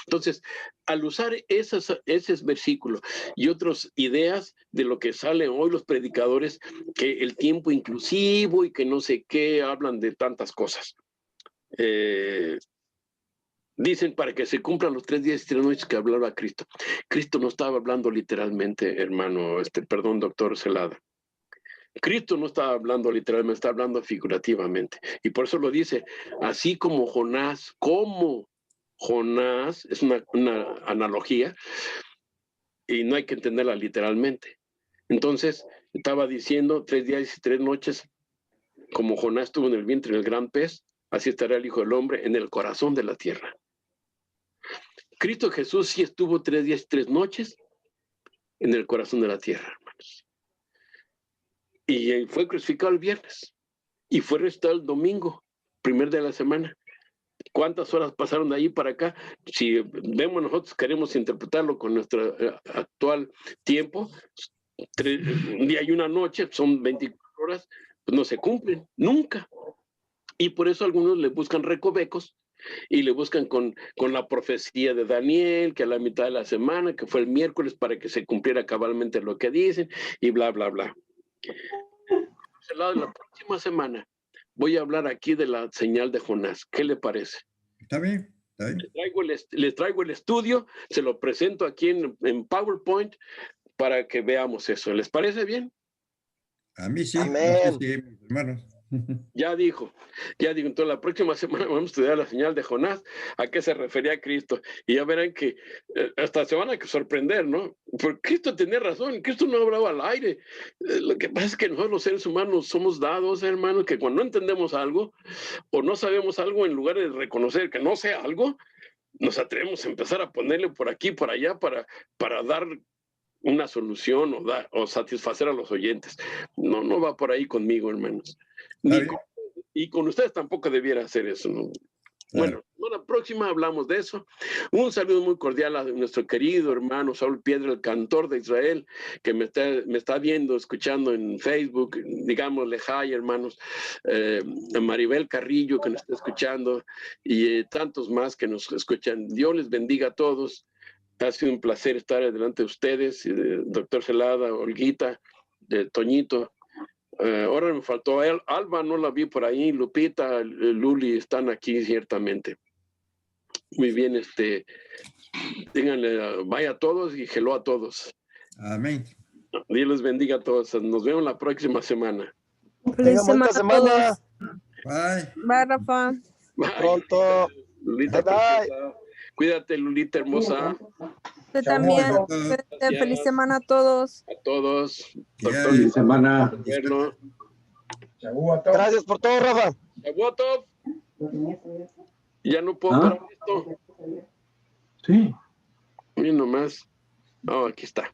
Entonces, al usar esos versículos y otras ideas de lo que salen hoy los predicadores, que el tiempo inclusivo y que no sé qué, hablan de tantas cosas. Dicen para que se cumplan los 3 días y 3 noches que hablaba Cristo. Cristo no estaba hablando literalmente, hermano, doctor Celada. Cristo no estaba hablando literalmente, está hablando figurativamente. Y por eso lo dice, así como Jonás, es una analogía y no hay que entenderla literalmente. Entonces, estaba diciendo 3 días y 3 noches, como Jonás estuvo en el vientre del gran pez, así estará el Hijo del Hombre en el corazón de la tierra. Cristo Jesús sí estuvo 3 días y 3 noches en el corazón de la tierra, hermanos. Y fue crucificado el viernes y fue resucitado el domingo, primer de la semana. ¿Cuántas horas pasaron de ahí para acá? Si vemos nosotros, queremos interpretarlo con nuestro actual tiempo, un día y una noche, son 24 horas, pues no se cumplen, nunca. Y por eso algunos le buscan recovecos y le buscan con la profecía de Daniel, que a la mitad de la semana, que fue el miércoles, para que se cumpliera cabalmente lo que dicen, y bla, bla, bla. La próxima semana voy a hablar aquí de la señal de Jonás. ¿Qué le parece? Está bien, está bien. Les traigo el estudio, se lo presento aquí en PowerPoint para que veamos eso. ¿Les parece bien? A mí sí, Amén. no sé si mis hermanos. Ya dijo. Entonces la próxima semana vamos a estudiar la señal de Jonás, a qué se refería Cristo. Y ya verán que hasta se van a sorprender, ¿no? Porque Cristo tenía razón, Cristo no hablaba al aire. Lo que pasa es que nosotros los seres humanos somos dados, hermanos, que cuando no entendemos algo o no sabemos algo, en lugar de reconocer que no sé algo, nos atrevemos a empezar a ponerle por aquí, por allá, para dar una solución o satisfacer a los oyentes. No va por ahí conmigo, hermanos. Y con ustedes tampoco debiera hacer eso, ¿no? Claro. Bueno, la próxima hablamos de eso. Un saludo muy cordial a nuestro querido hermano Saúl Piedra, el cantor de Israel, que me está viendo, escuchando en Facebook. Digámosle hi, hermanos. A Maribel Carrillo, que nos está escuchando, y tantos más que nos escuchan. Dios les bendiga a todos. Ha sido un placer estar delante de ustedes, doctor Celada, Olguita, Toñito. Ahora me faltó Alba, no la vi por ahí, Lupita, Luli están aquí ciertamente. Muy bien, díganle vaya a todos y hello a todos. Amén. Dios les bendiga a todos. Nos vemos la próxima semana. Feliz semana a todos. Bye. Bye, Rafa. Bye. Pronto. Lulita, Bye. cuídate, Lulita hermosa. Usted también. Gracias. Feliz semana a todos. A todos. Ya. Feliz semana. Verlo. Gracias por todo, Rafa. Shavuotov. Ya no puedo parar esto. Sí. Miren nomás. Oh, aquí está.